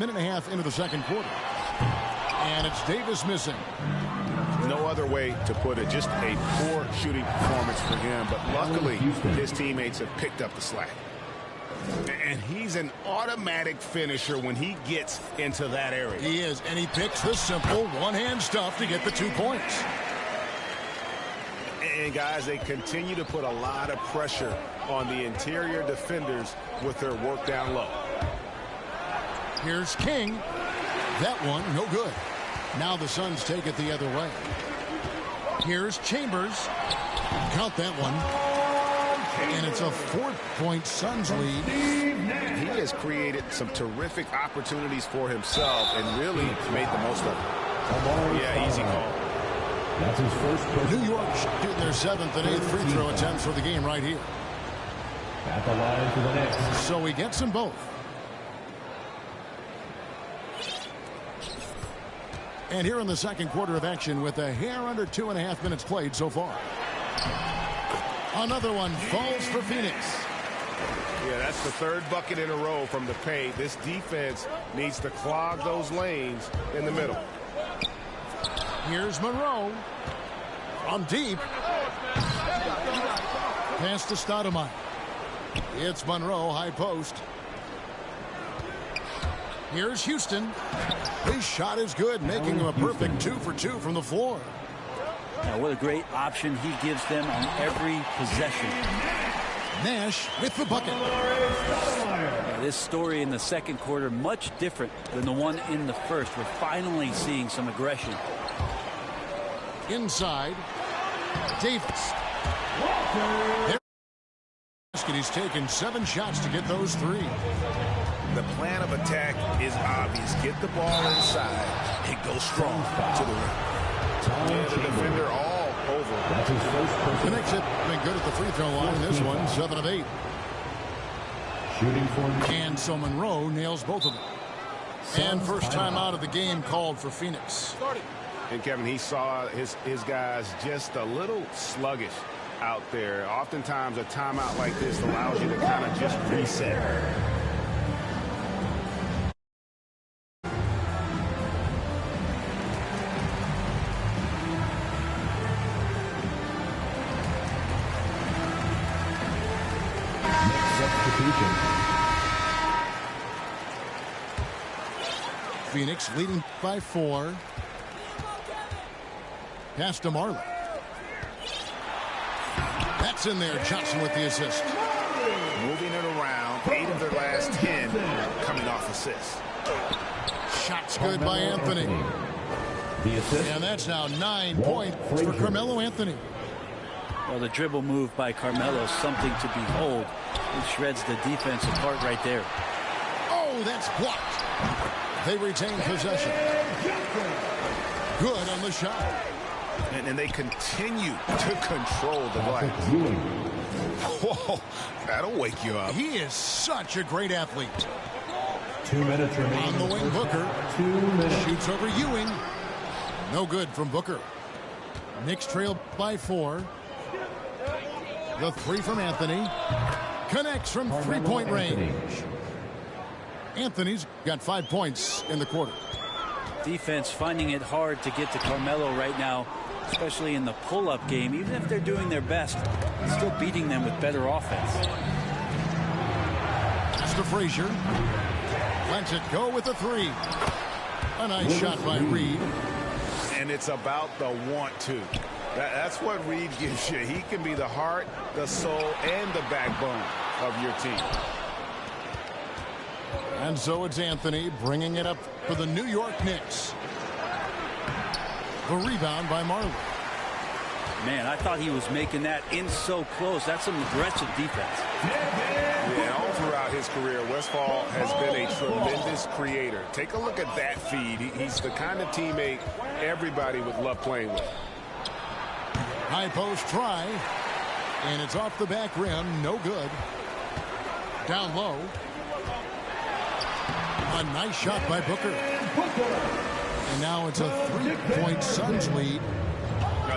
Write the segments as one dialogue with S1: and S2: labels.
S1: Minute and a half into the second quarter. And it's Davis missing.
S2: No other way to put it. Just a poor shooting performance for him. But luckily, his teammates have picked up the slack. And he's an automatic finisher when he gets into that area.
S1: He is. And he picks the simple one-hand stuff to get the 2 points.
S2: And, guys, they continue to put a lot of pressure on the interior defenders with their work down low.
S1: Here's King. That one, no good. Now the Suns take it the other way. Here's Chambers. Count that one. And it's a 4-point Suns lead.
S2: He has created some terrific opportunities for himself and really made the most of it. Yeah, easy call.
S3: That's his first.
S1: New York shooting their 7th and 8th free throw attempts for the game right here.
S3: At the line for the Knicks.
S1: So he gets them both. And here in the second quarter of action with a hair under 2.5 minutes played so far. Another one falls for Phoenix.
S2: Yeah, that's the 3rd bucket in a row from the paint. This defense needs to clog those lanes in the middle.
S1: Here's Monroe. From deep. Pass to Stoudemire. It's Monroe, high post. Here's Houston. His shot is good, making him a perfect 2 for 2 from the floor.
S4: Now, what a great option he gives them on every possession.
S1: Nash with the bucket.
S4: This story in the second quarter, much different than the one in the first. We're finally seeing some aggression.
S1: Inside. Davis. He's taken 7 shots to get those 3.
S2: The plan of attack is obvious. Get the ball inside and go strong to the rim. Yeah, the defender all over.
S3: That's his first.
S1: The Knicks have been good at the free throw line. This one, 7 of 8.
S3: Shooting for.
S1: And so Monroe nails both of them. And first time out of the game called for Phoenix.
S2: And Kevin, he saw his guys just a little sluggish out there. Oftentimes a timeout like this allows you to kind of just reset.
S1: Phoenix leading by 4. Pass to Marley. That's in there. Johnson with the assist.
S2: Moving it around. 8 of their last 10 coming off assists.
S1: Shots good by Anthony.
S3: The assist.
S1: And that's now 9 points for Carmelo Anthony.
S4: Well, the dribble move by Carmelo is something to behold. It shreds the defense apart right there.
S1: Oh, that's blocked. They retain possession. Good on the shot.
S2: And they continue to control the glass. Whoa, that'll wake you up.
S1: He is such a great athlete.
S3: 2 minutes remaining.
S1: On the wing, Booker.
S3: 2 minutes.
S1: Shoots over Ewing. No good from Booker. Knicks trail by 4. The 3 from Anthony. Connects from 3-point range. Anthony's got 5 points in the quarter.
S4: Defense finding it hard to get to Carmelo right now, especially in the pull-up game. Even if they're doing their best, still beating them with better offense.
S1: Pass to Frazier. Lets it go with the 3. A nice shot by Reed.
S2: And it's about the want to. That's what Reed gives you. He can be the heart, the soul, and the backbone of your team.
S1: And so it's Anthony bringing it up for the New York Knicks. The rebound by Marley.
S4: Man, I thought he was making that in so close. That's some aggressive defense.
S2: Yeah, all throughout his career, Westphal has been a tremendous creator. Take a look at that feed. He's the kind of teammate everybody would love playing with.
S1: High post try. And it's off the back rim. No good. Down low. A nice shot by Booker. And now it's a 3-point Suns lead.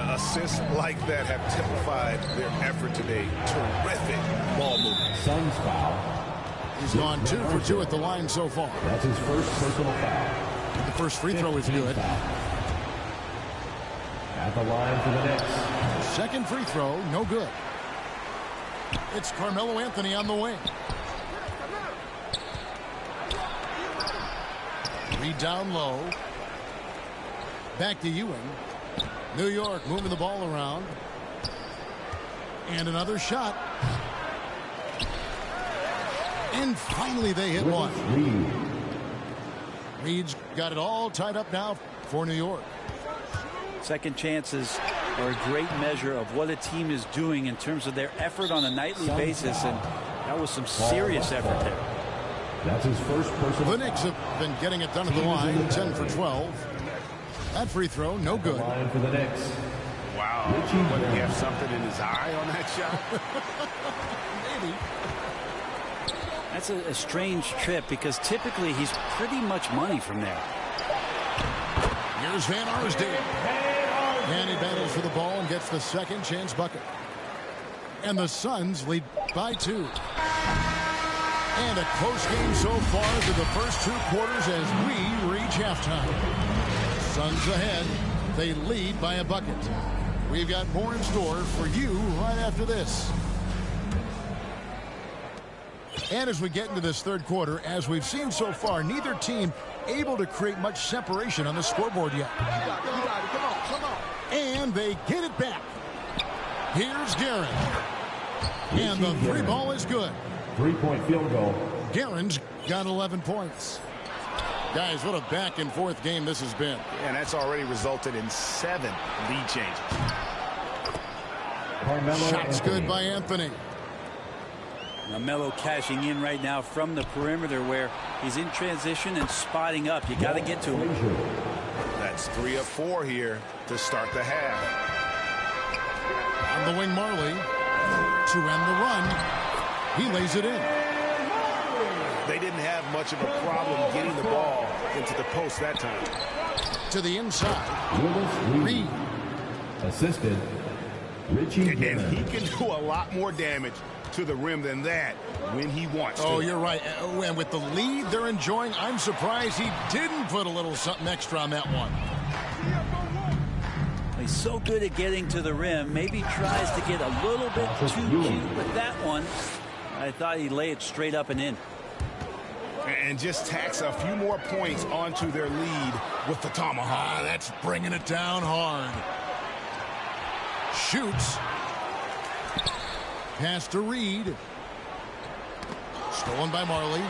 S2: Assists like that have typified their effort today. Terrific ball movement.
S3: Suns foul.
S1: He's gone 2 for 2 at the line so far.
S3: That's his first personal foul.
S1: The first free throw is good.
S3: At the line for the Knicks.
S1: Second free throw, no good. It's Carmelo Anthony on the wing. Reed down low. Back to Ewing. New York moving the ball around. And another shot. And finally they hit one. Reed's got it all tied up now for New York.
S4: Second chances are a great measure of what a team is doing in terms of their effort on a nightly basis, and that was some serious effort there.
S3: That's his first personal.
S1: The Knicks have been getting it done at the line, 10 for 12. That free throw, no good.
S3: Line for the Knicks.
S2: Wow. What, he have something in his eye on that shot?
S1: Maybe.
S4: That's a strange trip because typically he's pretty much money from there.
S1: Here's Van Arsdale. And he battles for the ball and gets the second chance bucket. And the Suns lead by 2. And a close game so far through the first 2 quarters as we reach halftime. Suns ahead. They lead by a bucket. We've got more in store for you right after this. And as we get into this third quarter, as we've seen so far, neither team able to create much separation on the scoreboard yet. Come on. And they get it back. Here's Guerin. And the 3 ball is good.
S3: 3-point field goal.
S1: Guerin's got 11 points. Guys, what a back and forth game this has been.
S2: And that's already resulted in 7 lead changes.
S1: Shots good by Anthony.
S4: Melo cashing in right now from the perimeter where he's in transition and spotting up. You got to get to him.
S2: That's 3 of 4 here to start the half.
S1: On the wing, Marley. To end the run. He lays it in.
S2: They didn't have much of a problem getting the ball into the post that time.
S1: To the inside. Reed.
S3: Assisted. Richie.
S2: And he can do a lot more damage to the rim than that when he wants to.
S1: Oh, you're right. And with the lead they're enjoying, I'm surprised he didn't put a little something extra on that one.
S4: He's so good at getting to the rim. Maybe tries to get a little bit too cute with that one. I thought he'd lay it straight up and in.
S2: And just tacks a few more points onto their lead with the tomahawk.
S1: That's bringing it down hard. Shoots. Pass to Reed. Stolen by Marley.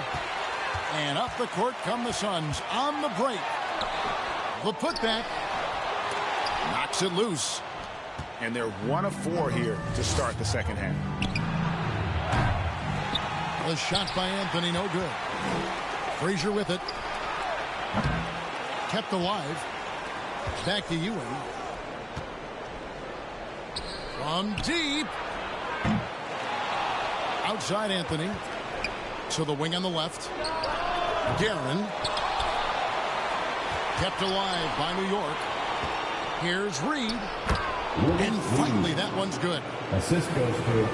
S1: And up the court come the Suns on the break. The putback. Knocks it loose.
S2: And they're 1 of 4 here to start the second half.
S1: The shot by Anthony, no good. Frazier with it. Kept alive. Back to Ewing. From deep. Outside Anthony. To the wing on the left. Guerin. Kept alive by New York. Here's Reed. And finally, that one's good.
S3: Assist goes to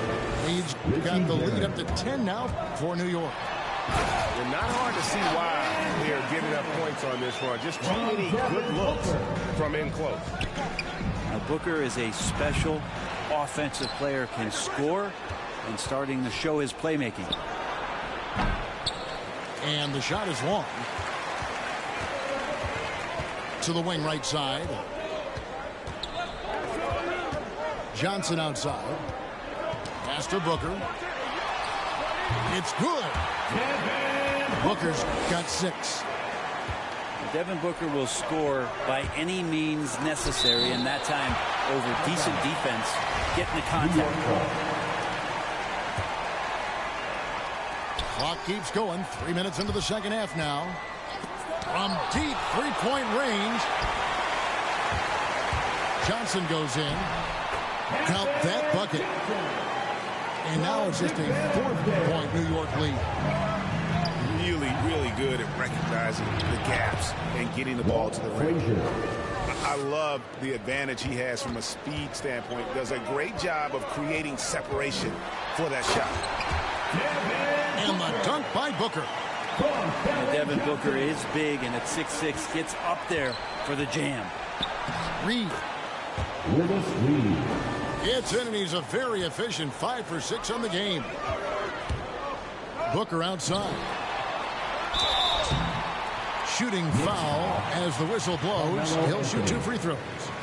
S1: Reed's got the lead up to 10 now for New York.
S2: They're not hard to see why they're getting up points on this run. Just too many good looks from in close.
S4: Now, Booker is a special offensive player, can score, and starting to show his playmaking.
S1: And the shot is long. To the wing right side. Johnson outside. Pass to Booker. It's good. Booker's got 6.
S4: Devin Booker will score by any means necessary, and that time over decent defense, getting the contact.
S1: Clock keeps going. 3 minutes into the second half now. From deep 3-point range. Johnson goes in. Count that bucket. And now it's just a 4-point New York lead.
S2: Really good at recognizing the gaps and getting the ball to the rim. I love the advantage he has from a speed standpoint. Does a great job of creating separation for that shot.
S1: And the dunk by Booker.
S4: And Devin Booker is big, and at 6'6", gets up there for the jam.
S1: Reed.
S3: Willis Reed.
S1: It's in, and he's a very efficient 5 for 6 on the game. Booker outside. Shooting foul as the whistle blows. He'll shoot 2 free throws.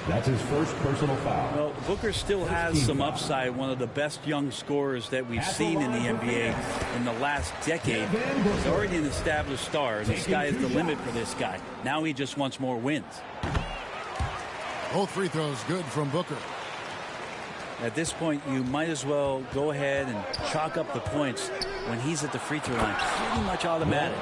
S3: That's his first personal foul.
S4: Well, Booker still has some upside. One of the best young scorers that we've seen in the NBA in the last decade. He's already an established star, and the sky is the limit for this guy. Now he just wants more wins.
S1: Both free throws good from Booker.
S4: At this point, you might as well go ahead and chalk up the points when he's at the free throw line. Pretty much automatic.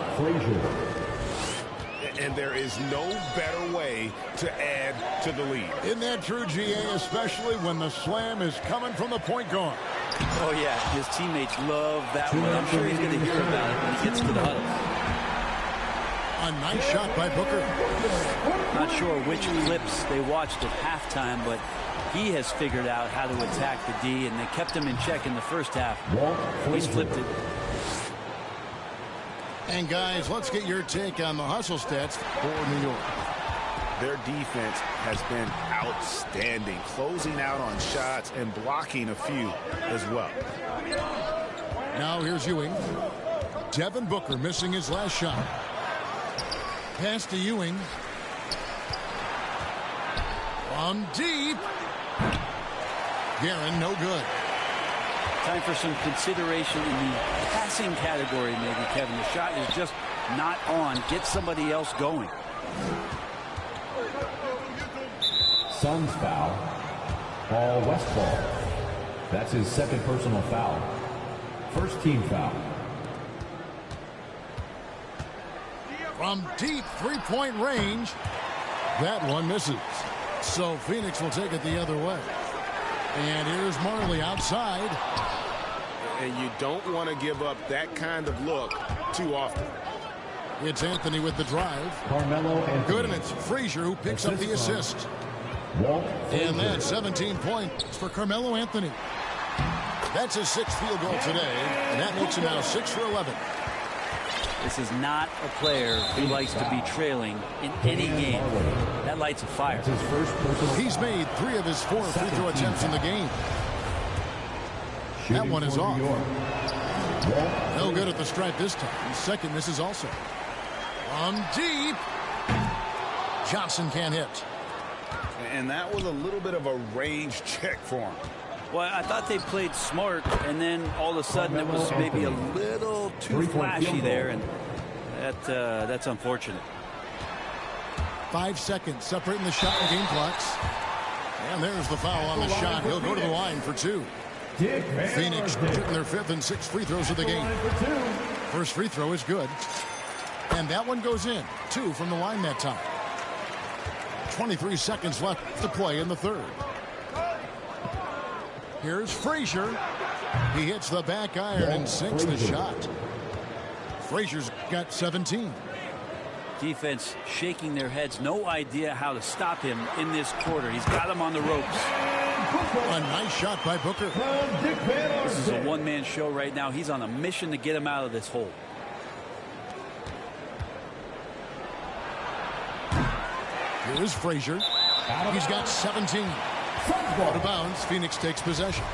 S2: And there is no better way to add to the lead.
S1: Isn't that true, GA, especially when the slam is coming from the point guard?
S4: Oh, yeah. His teammates love that one. I'm sure he's going to hear about it when he gets to the huddle.
S1: A nice shot by Booker.
S4: Not sure which clips they watched at halftime, but he has figured out how to attack the D, and they kept him in check in the first half. He's flipped it.
S1: And guys, let's get your take on the hustle stats for New York.
S2: Their defense has been outstanding, closing out on shots and blocking a few as well.
S1: Now here's Ewing. Devin Booker missing his last shot. Pass to Ewing. From deep. Guerin, no good.
S4: Time for some consideration in the passing category, maybe, Kevin. The shot is just not on. Get somebody else going.
S3: Suns foul. Paul Westphal. That's his second personal foul. First team foul.
S1: From deep three-point range. That one misses. So Phoenix will take it the other way. And here's Marley outside.
S2: And you don't want to give up that kind of look too often.
S1: It's Anthony with the drive.
S3: Carmelo Anthony.
S1: Good, and it's Frazier who picks up the assist. And that's 17 points for Carmelo Anthony. That's his 6th field goal today, and that makes him now 6 for 11.
S4: This is not a player who likes to be trailing in any game. That lights a fire.
S3: His first personal
S1: He's made 3 of his 4 free throw attempts in the game. That one is off. No good at the stripe this time. Second misses also. From deep. Johnson can't hit.
S2: And that was a little bit of a range check for him.
S4: Well, I thought they played smart, and then all of a sudden it was maybe a little too flashy there, and that's unfortunate.
S1: 5 seconds separating the shot and game clocks. And there's the foul on the shot. He'll go to the line for 2. Phoenix shooting their 5th and 6th free throws of the game. First free throw is good. And that one goes in. 2 from the line that time. 23 seconds left to play in the third. Here's Frazier. He hits the back iron and sinks the shot. Frazier's got 17.
S4: Defense shaking their heads. No idea how to stop him in this quarter. He's got him on the ropes.
S1: A nice shot by Booker.
S4: This is a one-man show right now. He's on a mission to get him out of this hole.
S1: Here is Frazier. He's got 17. Out of bounds. Phoenix takes possession.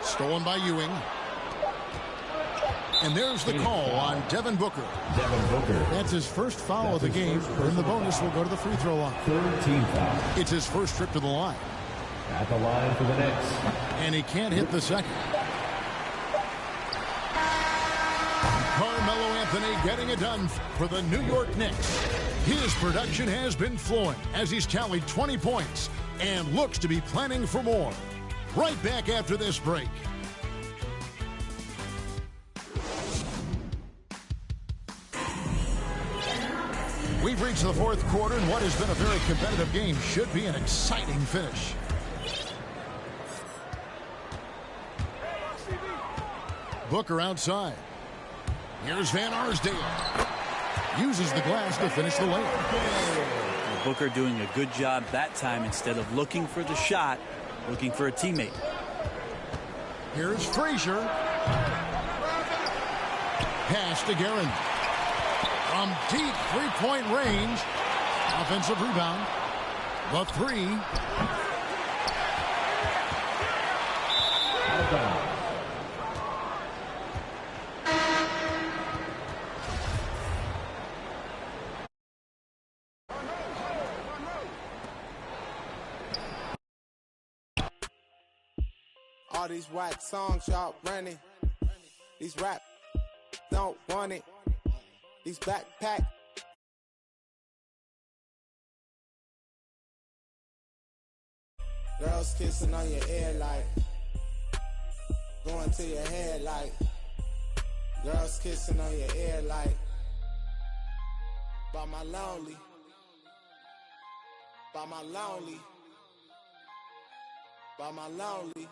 S1: Stolen by Ewing. And there's the call on Devin Booker.
S3: Devin Booker.
S1: That's his first foul of the game, and the bonus will go to the free throw line.
S3: Third team foul.
S1: It's his first trip to the line.
S3: At the line for the Knicks.
S1: And he can't hit the second. Carmelo Anthony getting it done for the New York Knicks. His production has been flowing as he's tallied 20 points and looks to be planning for more. Right back after this break. We've reached the fourth quarter, and what has been a very competitive game should be an exciting finish. Booker outside. Here's Van Arsdale. Uses the glass to finish the layup.
S4: Booker doing a good job that time, instead of looking for the shot, looking for a teammate.
S1: Here's Frazier. Pass to Guerin. From deep three-point range. Offensive rebound. The three.
S3: Out of bounds.
S5: All these whack songs y'all running. These rap don't want it. These backpack. Girls kissing on your ear like going to your head like. Girls kissing on your ear like. By my lonely. By my lonely. By my lonely.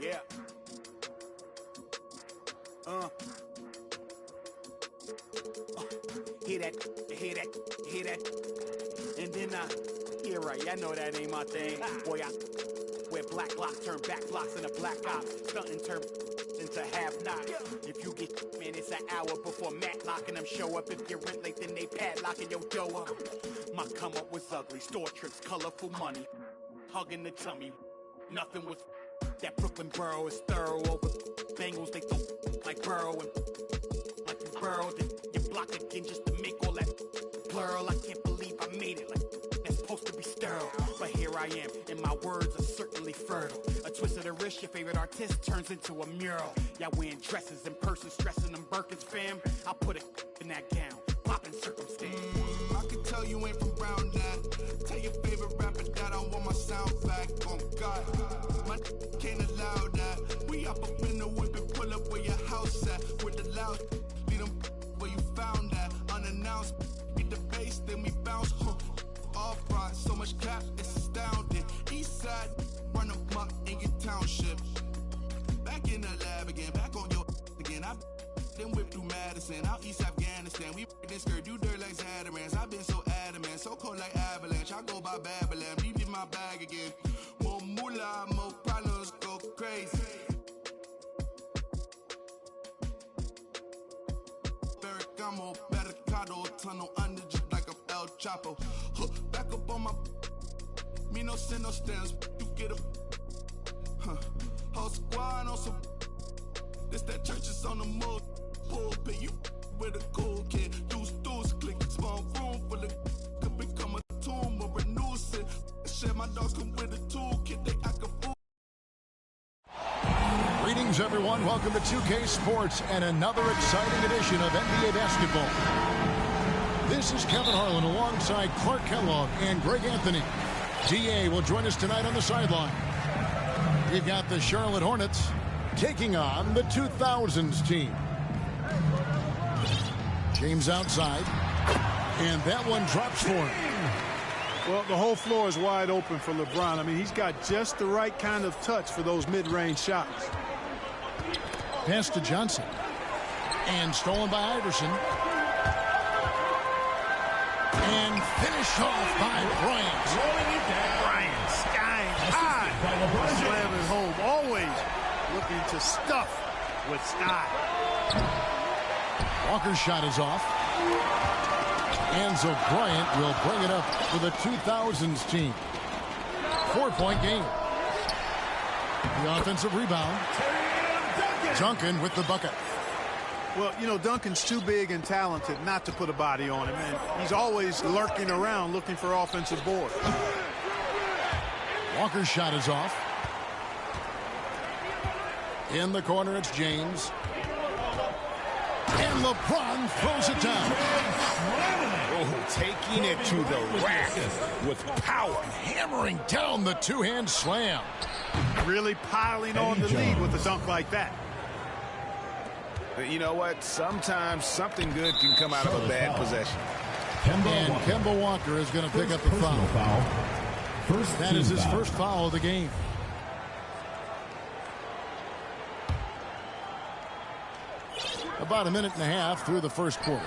S2: Yeah. Hear that, hear that, hear that. And then, yeah, right, I know that ain't my thing. Boy, I wear black blocks, turn back blocks into black ops. Stunting, turn
S6: into have-not. If you get man, it's an hour before Matlock and them show up. If you're rent late, then they padlocking your door up. My come up was ugly, store trips, colorful money, hugging the tummy. Nothing was that Brooklyn borough is thorough over Bengals. They don't like Burrow and like you burrowed and you block again just to make all that plural. I can't believe I made it like that's supposed to be sterile. But here I am, and my words are certainly fertile. A twist of the wrist, your favorite artist turns into a mural. Y'all wearing dresses in person, stressing them Birkins, fam. I'll put it in that gown, popping circumstance.
S5: I can tell you ain't from Brown that. Tell your favorite rapper that I want my sound back. Oh God, my can't allow that. We up in the whip and pull up where your house at. With the loud, lead them where you found that. Unannounced, get the bass, then we bounce. Off right, so much cap, it's astounding. East side, run them up in your township. Back in the lab again, back on your again. I've then whipped through Madison, out East Afghanistan. We this skirt, you dirt like Zatarans. I've been so adamant, so cold like avalanche. I go by Babylon, leave me my bag again. More moolah, more problems, go crazy. Ferragamo, Barricado, tunnel under just like a El Chapo. Back up on my, me no send no stamps. You get a, whole squad on some. This that church is on the move. Pulpit, you with a cool kid. Deuce, click, small room full of could become a tomb or a nuisance. Shit, my dogs come with a toolkit. They act a fool.
S1: Greetings, everyone. Welcome to 2K Sports and another exciting edition of NBA basketball. This is Kevin Harlan alongside Clark Kellogg and Greg Anthony. DA will join us tonight on the sideline. We've got the Charlotte Hornets taking on the 2000s team. James outside, and that one drops for him.
S7: Well, the whole floor is wide open for LeBron. I mean, he's got just the right kind of touch for those mid-range shots.
S1: Pass to Johnson, and stolen by Iverson. And finish off by Bryant.
S7: Bryant, sky high. Slamming home, always looking to stuff with style.
S1: Walker's shot is off. Enzo Bryant will bring it up for the 2000s team. 4-point game. The offensive rebound. Duncan with the bucket.
S7: Well, you know, Duncan's too big and talented not to put a body on him, and he's always lurking around looking for offensive boards.
S1: Walker's shot is off. In the corner, it's James. And LeBron throws it down.
S2: Oh, taking it to the rack with power.
S1: Hammering down the two-hand slam.
S7: Really piling on the lead with a dunk like that.
S2: You know what? Sometimes something good can come out of a bad possession.
S1: And Kemba Walker is going to pick up the foul. That is his first foul of the game. About a minute and a half through the first quarter.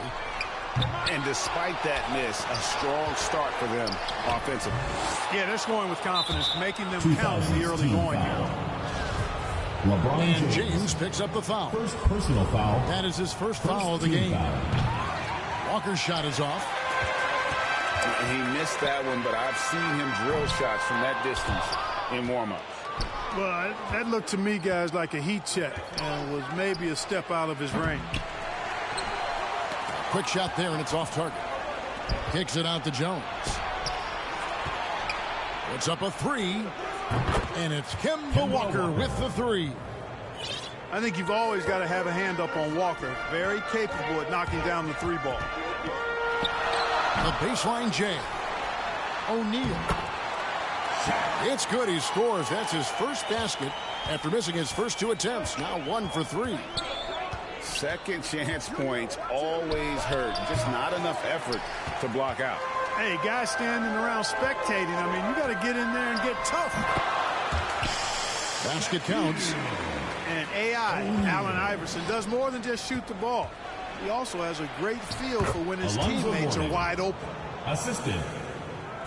S2: And despite that miss, a strong start for them offensively.
S7: Yeah, they're scoring with confidence, making them count in the early going here.
S1: And James picks up the foul.
S3: First personal foul.
S1: That is his first foul of the game. Walker's shot is off.
S2: He missed that one, but I've seen him drill shots from that distance in warm-ups.
S7: Well, that looked to me, guys, like a heat check and was maybe a step out of his range.
S1: Quick shot there, and it's off target. Kicks it out to Jones. Puts up a three, and it's Kemba Walker with the three.
S7: I think you've always got to have a hand up on Walker. Very capable at knocking down the three ball.
S1: The baseline J. O'Neal. It's good. He scores. That's his first basket after missing his first two attempts. Now 1 for 3.
S2: Second chance points always hurt. Just not enough effort to block out.
S7: Hey, guys standing around spectating. I mean, you got to get in there and get tough.
S1: Basket counts.
S7: And AI, Allen Iverson, does more than just shoot the ball. He also has a great feel for when his teammates are wide open.
S3: Assistant.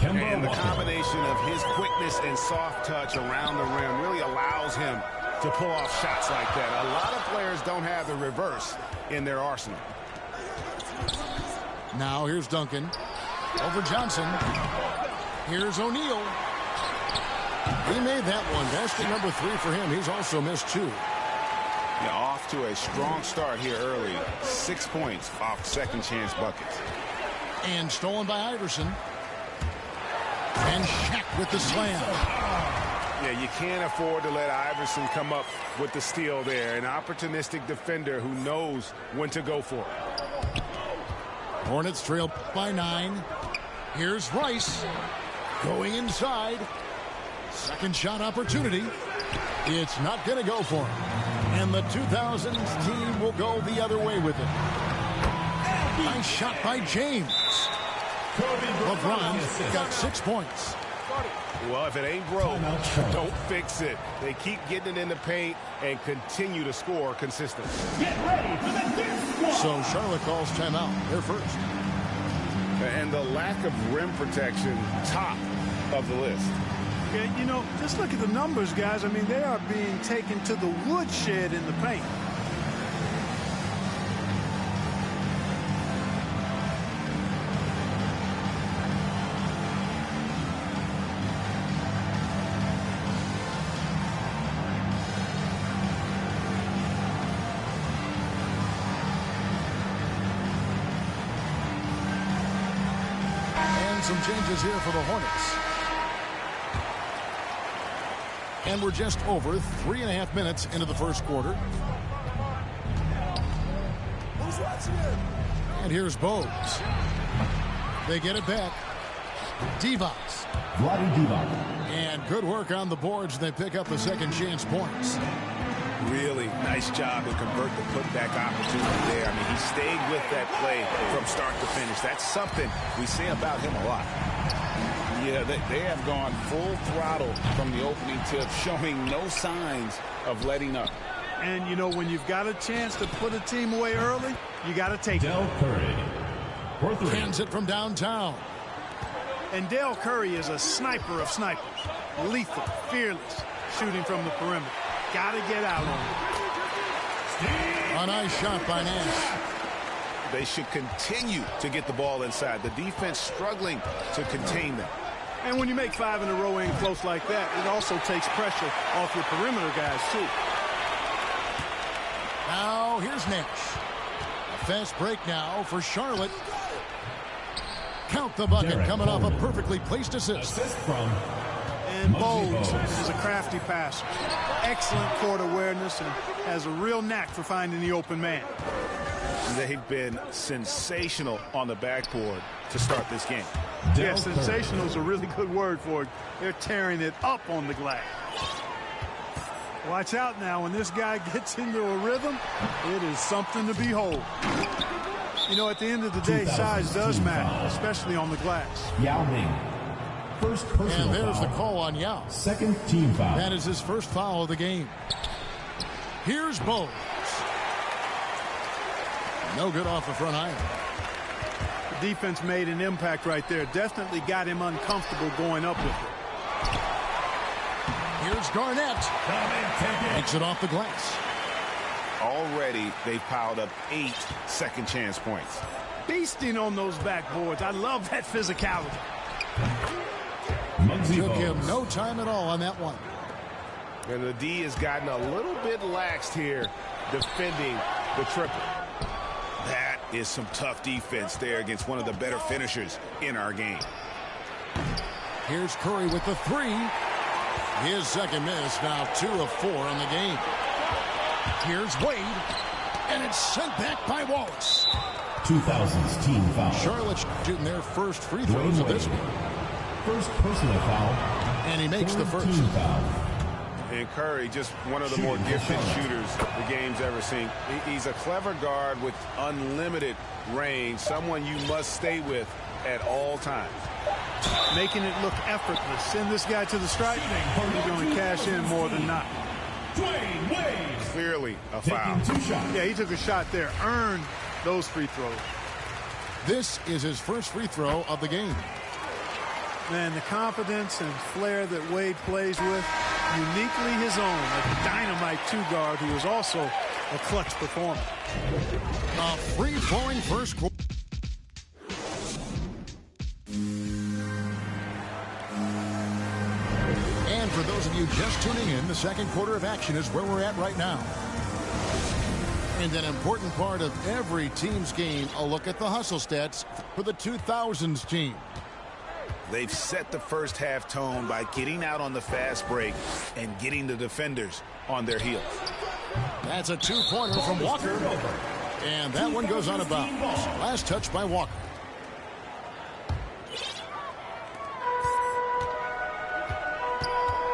S2: And the combination of his quickness and soft touch around the rim really allows him to pull off shots like that. A lot of players don't have the reverse in their arsenal.
S1: Now here's Duncan. Over Johnson. Here's O'Neal. He made that one. Basket number 3 for him. He's also missed 2.
S2: Yeah, off to a strong start here early. 6 points off second chance buckets.
S1: And stolen by Iverson. And Shaq with the slam.
S2: Yeah, you can't afford to let Iverson come up with the steal there. An opportunistic defender who knows when to go for it.
S1: Hornets trail by 9. Here's Rice. Going inside. Second shot opportunity. It's not going to go for him. And the 2000s team will go the other way with it. Nice shot by James. LeBron's got 6 points.
S2: Well, if it ain't broke, don't fix it. They keep getting it in the paint and continue to score consistently.
S1: So Charlotte calls timeout. They're first.
S2: And the lack of rim protection, top of the list.
S7: Yeah, you know, just look at the numbers, guys. I mean, they are being taken to the woodshed in the paint.
S1: Some changes here for the Hornets. And we're just over 3.5 minutes into the first quarter. And here's Bose. They get it back. Divac. And good work on the boards. They pick up the second chance points.
S2: Really nice job to convert the putback opportunity there. I mean, he stayed with that play from start to finish. That's something we say about him a lot. Yeah, they have gone full throttle from the opening tip, showing no signs of letting up.
S7: And, you know, when you've got a chance to put a team away early, you got to take it.
S3: Del Curry.
S1: Hands it from downtown.
S7: And Del Curry is a sniper of snipers. Lethal, fearless, shooting from the perimeter. Got to get out on it.
S1: A nice shot by Nash.
S2: They should continue to get the ball inside. The defense struggling to contain them.
S7: And when you make 5 in a row in close like that, it also takes pressure off your perimeter guys, too.
S1: Now, here's Nash. A fast break now for Charlotte. Count the bucket.
S3: Derek
S1: Coming
S3: Bowles.
S1: off a perfectly placed assist.
S3: Assist from
S7: And Bowles
S3: Bowles.
S7: is a crafty passer. Excellent court awareness and has a real knack for finding the open man.
S2: They've been sensational on the backboard to start this game.
S7: Yeah, sensational is a really good word for it. They're tearing it up on the glass. Watch out now. When this guy gets into a rhythm, it is something to behold. You know, at the end of the day, size does matter, especially on the glass.
S3: Yao Ming. First personal
S1: And there's
S3: foul.
S1: the call on Yao.
S3: Second team foul.
S1: That is his first foul of the game. Here's Bowles. No good off the front iron.
S7: The defense made an impact right there. Definitely got him uncomfortable going up with it.
S1: Here's Garnett. Makes it off the glass.
S2: Already, they've piled up 8 second chance points.
S7: Beasting on those backboards. I love that physicality.
S3: Muggsy
S1: Took him
S3: Bogues.
S1: no time at all on that one.
S2: And the D has gotten a little bit laxed here defending the triple. That is some tough defense there against one of the better finishers in our game.
S1: Here's Curry with the 3. His second miss, now 2 of 4 in the game. Here's Wade, and it's sent back by Wallace.
S3: 2000s team foul.
S1: Charlotte shooting their first free throws of this one.
S3: First personal foul.
S1: And he makes the
S3: Third
S1: first.
S3: team foul.
S2: And Curry, just one of the more gifted shooters the game's ever seen. He's a clever guard with unlimited range, someone you must stay with at all times.
S7: Making it look effortless. Send this guy to the stripe. He's going to cash in more than not.
S3: Dwayne Wade.
S2: Clearly a foul.
S3: Taking 2 shots.
S7: Yeah, he took a shot there. Earned those free throws.
S1: This is his first free throw of the game.
S7: Man, the confidence and flair that Wade plays with, uniquely his own, a dynamite two-guard who is also a clutch performer.
S1: A free-flowing first quarter. And for those of you just tuning in, the second quarter of action is where we're at right now. And an important part of every team's game, a look at the hustle stats for the 2000s team.
S2: They've set the first half tone by getting out on the fast break and getting the defenders on their heels.
S1: That's a two-pointer from Walker. And that one goes out of bounds. Last touch by Walker.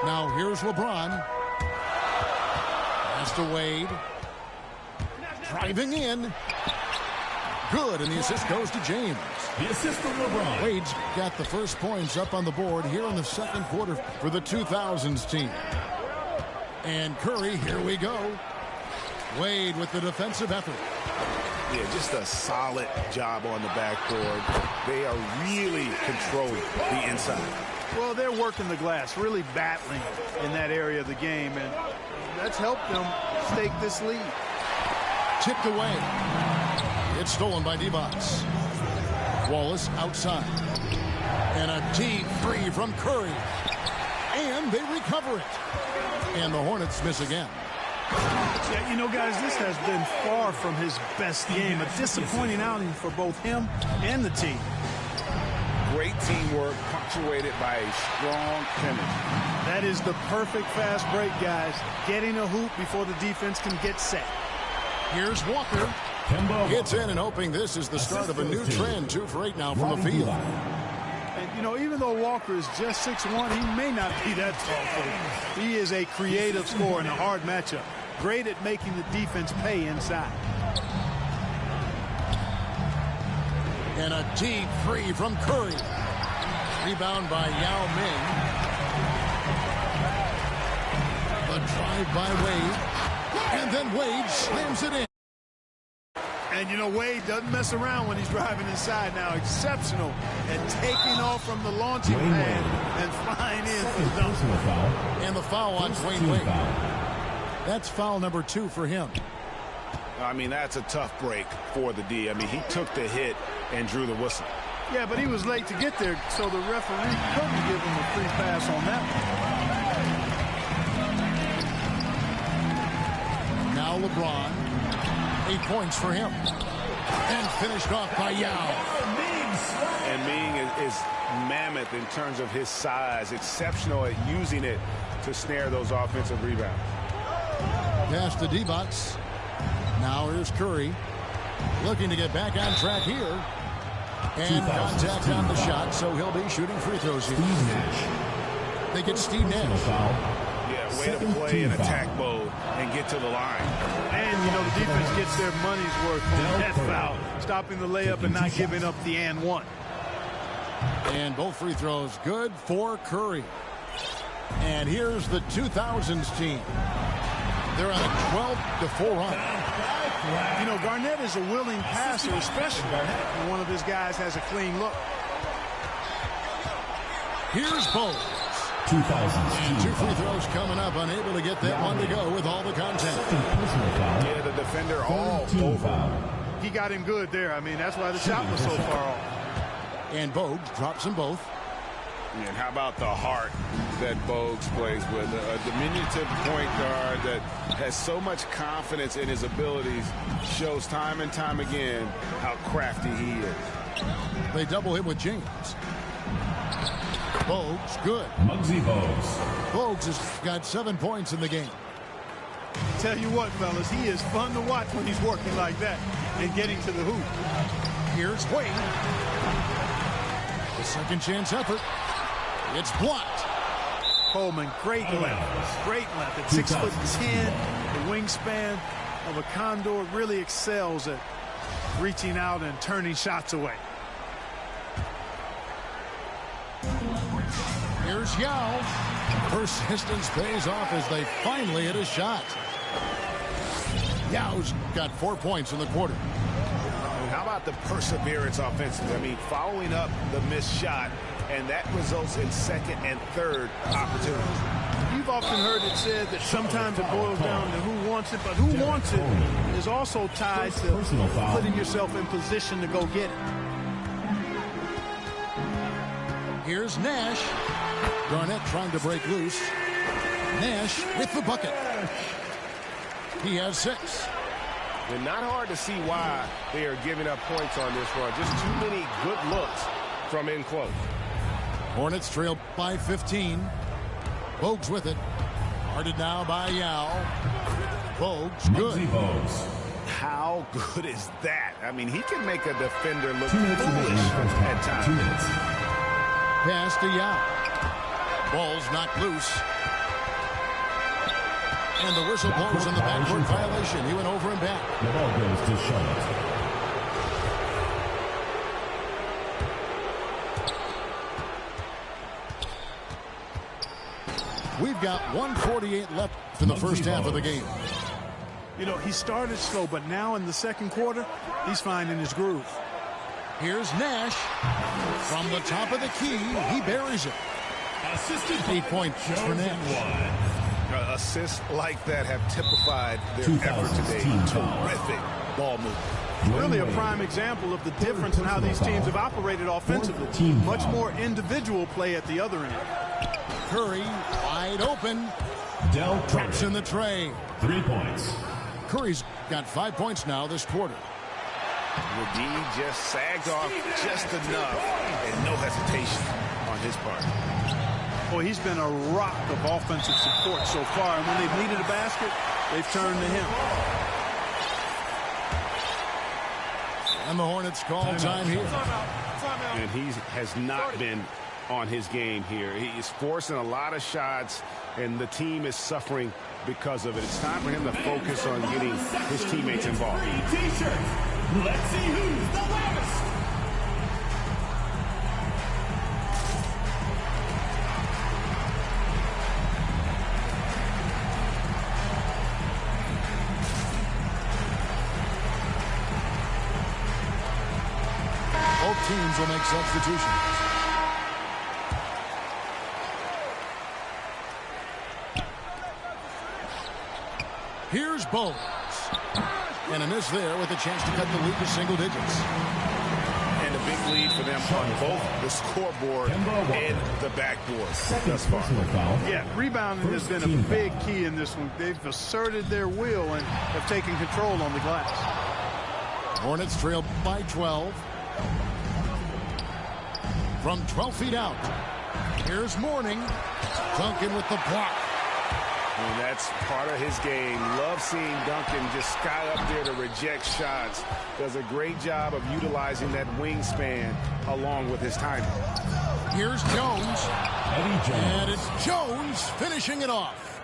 S1: Now here's LeBron. Pass to Wade. Driving in. Good, and the assist goes to James.
S3: The assist from LeBron.
S1: Wade's got the first points up on the board here in the second quarter for the 2000s team. And Curry, here we go. Wade with the defensive effort.
S2: Yeah, just a solid job on the backboard. They are really controlling the inside.
S7: Well, they're working the glass, really battling in that area of the game, and that's helped them stake this lead.
S1: Tipped away. It's stolen by Divac. Wallace outside. And a deep three from Curry. And they recover it. And the Hornets miss again.
S7: Yeah, you know, guys, this has been far from his best game. A disappointing outing for both him and the team.
S2: Great teamwork punctuated by a strong finish.
S7: That is the perfect fast break, guys. Getting a hoop before the defense can get set.
S1: Here's Walker. Gets in and hoping this is the start of a new trend. 2 for 8 now from the field.
S7: And, you know, even though Walker is just 6'1", he may not be that tall, folks. He is a creative scorer in a hard matchup. Great at making the defense pay inside.
S1: And a deep three from Curry. Rebound by Yao Ming. The drive by Wade. And then Wade slams it in.
S7: And, you know, Wade doesn't mess around when he's driving inside now. Exceptional at taking off from the launching pad and flying in for the dunk.
S1: And the foul on Dwayne Wade. That's foul number 2 for him.
S2: I mean, that's a tough break for the D. I mean, he took the hit and drew the whistle.
S7: Yeah, but he was late to get there, so the referee couldn't give him a free pass on that one.
S1: Now LeBron. 8 points for him. And finished off by Yao.
S2: And Ming is mammoth in terms of his size. Exceptional at using it to snare those offensive rebounds.
S1: Pass to Divac. Now here's Curry. Looking to get back on track here. And contact on the shot, so he'll be shooting free throws here. They get Steve Nash.
S2: Yeah, way to play in attack mode and get to the line.
S7: And, you know, the defense gets their money's worth on that foul. Stopping the layup and not giving up the and one.
S1: And both free throws good for Curry. And here's the 2000s team. They're on a 12-4 run.
S7: You know, Garnett is a willing passer, especially when one of his guys has a clean look.
S1: Here's Bowles.
S3: 2000s.
S1: 2 free throws coming up, unable to get that one to go with all the contact.
S2: Yeah, the defender all over.
S7: He got him good there. I mean, that's why the shot was so far off.
S1: And Bogues drops them both.
S2: And how about the heart that Bogues plays with? A diminutive point guard that has so much confidence in his abilities, shows time and time again how crafty he is.
S1: They double him with James. Bogues, good.
S3: Muggsy Bogues.
S1: Bogues has got 7 points in the game.
S7: Tell you what, fellas, he is fun to watch when he's working like that and getting to the hoop.
S1: Here's Wade. The second chance effort. It's blocked.
S7: Coleman, great length. Great length at 6'10". The wingspan of a Condor really excels at reaching out and turning shots away.
S1: Here's Yao. Persistence pays off as they finally hit a shot. Yao's got 4 points in the quarter.
S2: How about the perseverance offensively? I mean, following up the missed shot, and that results in second and third opportunities.
S7: you've often heard it said that sometimes it boils down to who wants it, but who wants it is also tied to putting yourself in position to go get it.
S1: Here's Nash. Garnett trying to break loose. Nash with the bucket. He has 6.
S2: And not hard to see why they are giving up points on this run. Just too many good looks from in close.
S1: Hornets trail by 15. Bogues with it. Guarded now by Yao. Bogues, good.
S2: How good is that? I mean, he can make a defender look foolish at times.
S1: Pass to Yao. Ball's knocked loose. And the whistle blows on the backcourt violation. He went over and back.
S3: The ball goes to Charlotte.
S1: We've got 1:48 left in the first half of the game.
S7: You know, he started slow, but now in the second quarter, he's finding his groove.
S1: Here's Nash. From the top of the key, he buries it. 8 points for Nash.
S2: Assists like that have typified their effort today. Terrific ball movement.
S7: Really a prime example of the difference in how these teams have operated offensively. Much more individual play at the other end.
S1: Curry wide open. Drops in the tray.
S3: 3 points.
S1: Curry's got 5 points now this quarter.
S2: McGee just sagged off just enough and no hesitation on his part.
S7: Boy, he's been a rock of offensive support so far, and when they've needed a basket, they've turned to him.
S1: And the Hornets call time here.
S2: And he has not been on his game here. He is forcing a lot of shots, and the team is suffering because of it. It's time for him to focus on getting his teammates involved.
S3: Let's see who's the loudest.
S1: Both teams will make substitutions. Here's Bogues. And a miss there with a chance to cut the lead to single digits.
S2: And a big lead for them on both the scoreboard and the backboard thus far.
S7: Yeah, rebounding has been a big key in this one. They've asserted their will and have taken control on the glass.
S1: Hornets trail by 12. From 12 feet out. Here's Mourning. Duncan with the block.
S2: And that's part of his game. Love seeing Duncan just sky up there to reject shots. Does a great job of utilizing that wingspan along with his timing.
S1: Here's Jones. And it's Jones finishing it off.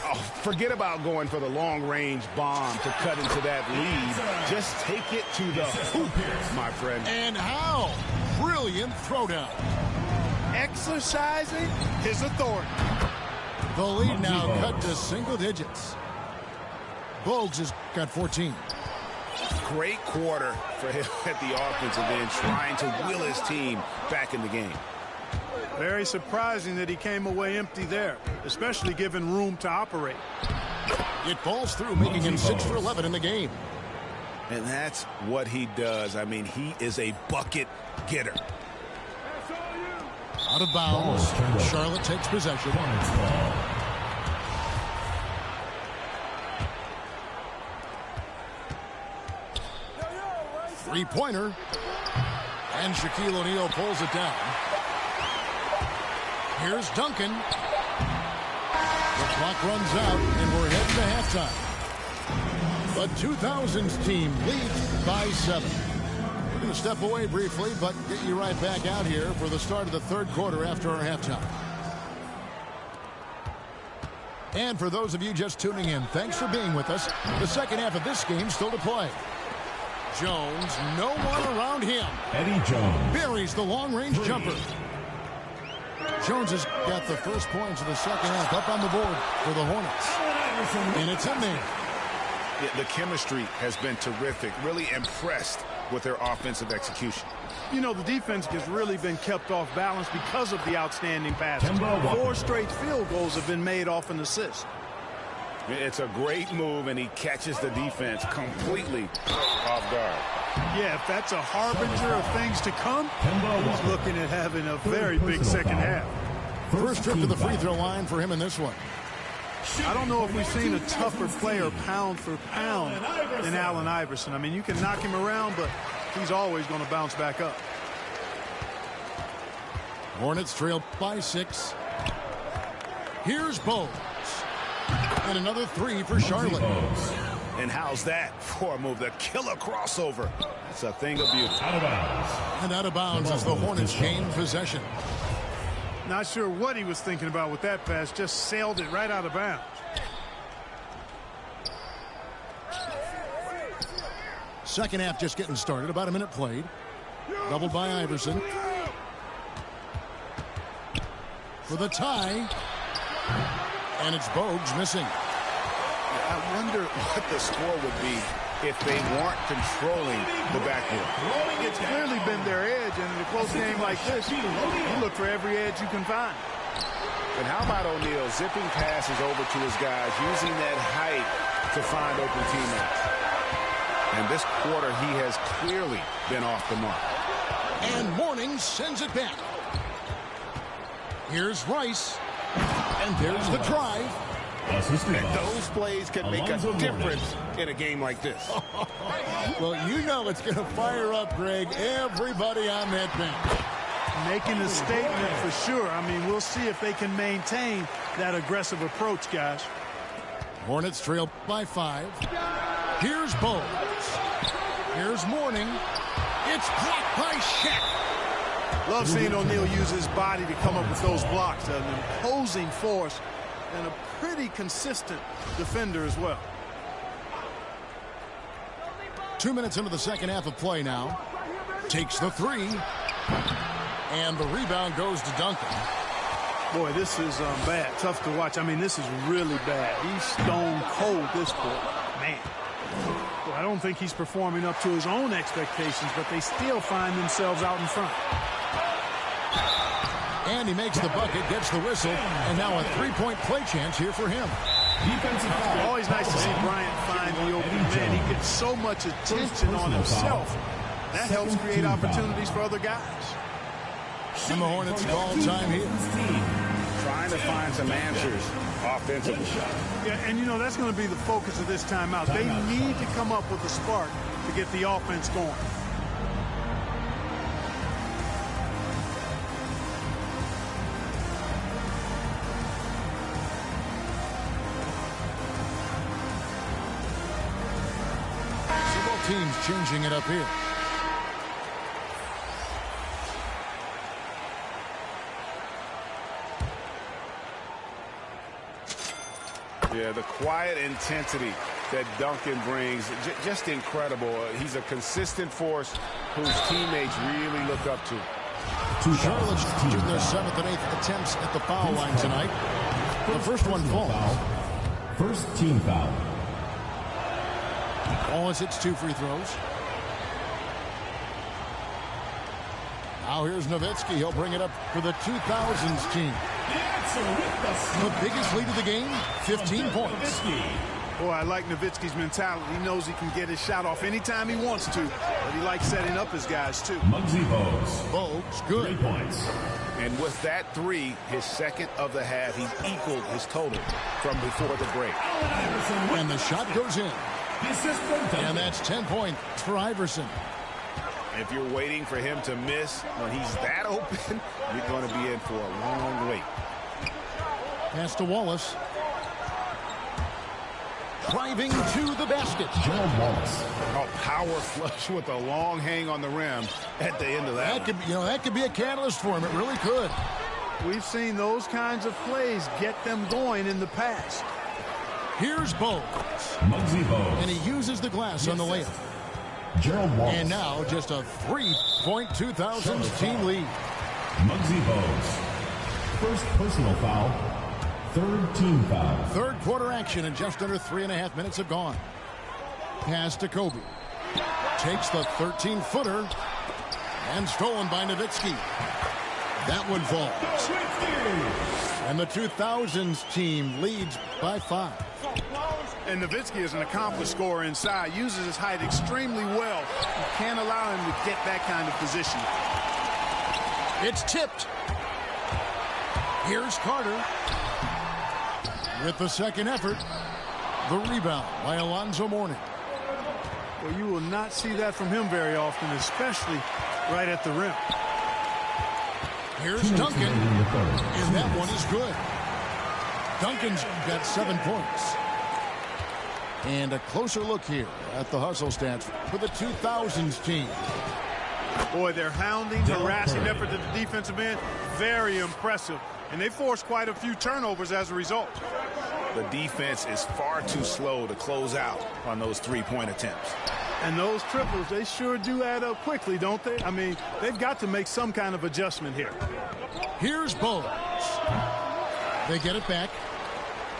S2: Oh, forget about going for the long-range bomb to cut into that lead. Just take it to the hoop, my friend.
S1: And how? Brilliant throwdown.
S7: Exercising his authority.
S1: The lead now cut to single digits. Bogues has got 14.
S2: Great quarter for him at the offensive end, trying to will his team back in the game.
S7: Very surprising that he came away empty there, especially given room to operate.
S1: It falls through, making him 6 for 11 in the game.
S2: And that's what he does. I mean, he is a bucket getter.
S1: Out of bounds. Charlotte takes possession. Three-pointer. And Shaquille O'Neal pulls it down. Here's Duncan. The clock runs out, and we're heading to halftime. The 2000s team leads by 7. We're going to step away briefly, but get you right back out here for the start of the third quarter after our halftime. And for those of you just tuning in, thanks for being with us. The second half of this game still to play. Jones, no one around him.
S3: Eddie Jones
S1: buries the long-range jumper. Jones has got the first points of the second half up on the board for the Hornets. And it's in there.
S2: Yeah, the chemistry has been terrific. Really impressed with their offensive execution.
S7: You know, the defense has really been kept off balance because of the outstanding passes. 4 straight field goals have been made off an assist.
S2: It's a great move, and he catches the defense completely off guard.
S7: Yeah, if that's a harbinger of things to come, he's looking at having a very big second half.
S1: First trip to the free throw line for him in this one.
S7: I don't know if we've seen a tougher player pound for pound than Allen Iverson. I mean, you can knock him around, but he's always going to bounce back up.
S1: Hornets trail by 6. Here's Bowles. And another 3 for Charlotte.
S2: And how's that for a move? The killer crossover. It's a thing of beauty.
S3: Out of bounds.
S1: And out of bounds as the Hornets gain possession.
S7: Not sure what he was thinking about with that pass. Just sailed it right out of bounds.
S1: Second half just getting started. About a minute played. Doubled by Iverson. For the tie. And it's Bogues missing.
S2: I wonder what the score would be if they weren't controlling the backcourt.
S7: It's clearly been their edge, and in a close game like this, you look for every edge you can find.
S2: And how about O'Neal zipping passes over to his guys, using that height to find open teammates. And this quarter, he has clearly been off the mark.
S1: And Mourning sends it back. Here's Rice. And there's the drive.
S2: And those plays can make a difference in a game like this.
S1: Well, you know it's going to fire up, Greg, everybody on that bench.
S7: Making a statement for sure. I mean, we'll see if they can maintain that aggressive approach, guys.
S1: Hornets trail by 5. Here's Bowles. Here's Mourning. It's blocked by Shaq.
S7: Love seeing O'Neal use his body to come up with those blocks. An imposing force and a pretty consistent defender as well.
S1: 2 minutes into the second half of play now. Takes the 3. And the rebound goes to Duncan.
S7: Boy, this is bad. Tough to watch. I mean, this is really bad. He's stone cold this quarter. Man. Well, I don't think he's performing up to his own expectations, but they still find themselves out in front.
S1: And he makes the bucket, gets the whistle, and now a 3-point play chance here for him.
S7: Always nice to see Bryant find the open man. He gets so much attention on himself. That helps create opportunities for other guys.
S1: And the Hornets call time here.
S2: Trying to find some answers offensively.
S7: Yeah, and you know, that's going to be the focus of this timeout. They need to come up with a spark to get the offense going.
S1: Teams changing it up here.
S2: Yeah, the quiet intensity that Duncan brings, just incredible. He's a consistent force whose teammates really look up to.
S1: Charlotte's doing their 7th and 8th attempts at the foul line tonight. The first one falls.
S3: First team foul.
S1: Wallace hits 2 free throws. Now here's Nowitzki. He'll bring it up for the 2000s team. The biggest lead of the game, 15 points.
S7: Boy, I like Nowitzki's mentality. He knows he can get his shot off anytime he wants to, but he likes setting up his guys too.
S3: Muggsy Bogues.
S1: Bogues, good.
S3: 3 points.
S2: And with that 3, his second of the half, he's equaled his total from before the break.
S1: And the shot goes in. And that's 10 points for Iverson.
S2: If you're waiting for him to miss when he's that open, you're going to be in for a long wait.
S1: Pass to Wallace. Driving to the basket.
S3: Gerald Wallace.
S2: A power flush with a long hang on the rim at the end of that.
S1: That could be a catalyst for him. It really could.
S7: We've seen those kinds of plays get them going in the past.
S1: Here's Bogues.
S3: Muggsy Bogues.
S1: And he uses the glass on the layup.
S3: Gerald Wallace.
S1: And now just a 3-point 2000s team lead.
S3: Muggsy Bogues. First personal foul. Third team foul.
S1: Third quarter action and just under 3.5 minutes have gone. Pass to Kobe. Takes the 13-footer. And stolen by Nowitzki. That one falls. And the 2000s team leads by 5.
S7: And Nowitzki is an accomplished scorer inside. Uses his height extremely well. You can't allow him to get that kind of position.
S1: It's tipped. Here's Carter. With the second effort. The rebound by Alonzo Mourning.
S7: Well, you will not see that from him very often, especially right at the rim.
S1: Here's Duncan. And that one is good. Duncan's got 7 points. And a closer look here at the hustle stats for the 2000s team.
S7: Boy, they're hounding, harassing effort at the defensive end. Very impressive. And they forced quite a few turnovers as a result.
S2: The defense is far too slow to close out on those three-point attempts.
S7: And those triples, they sure do add up quickly, don't they? I mean, they've got to make some kind of adjustment here.
S1: Here's Bowles. They get it back.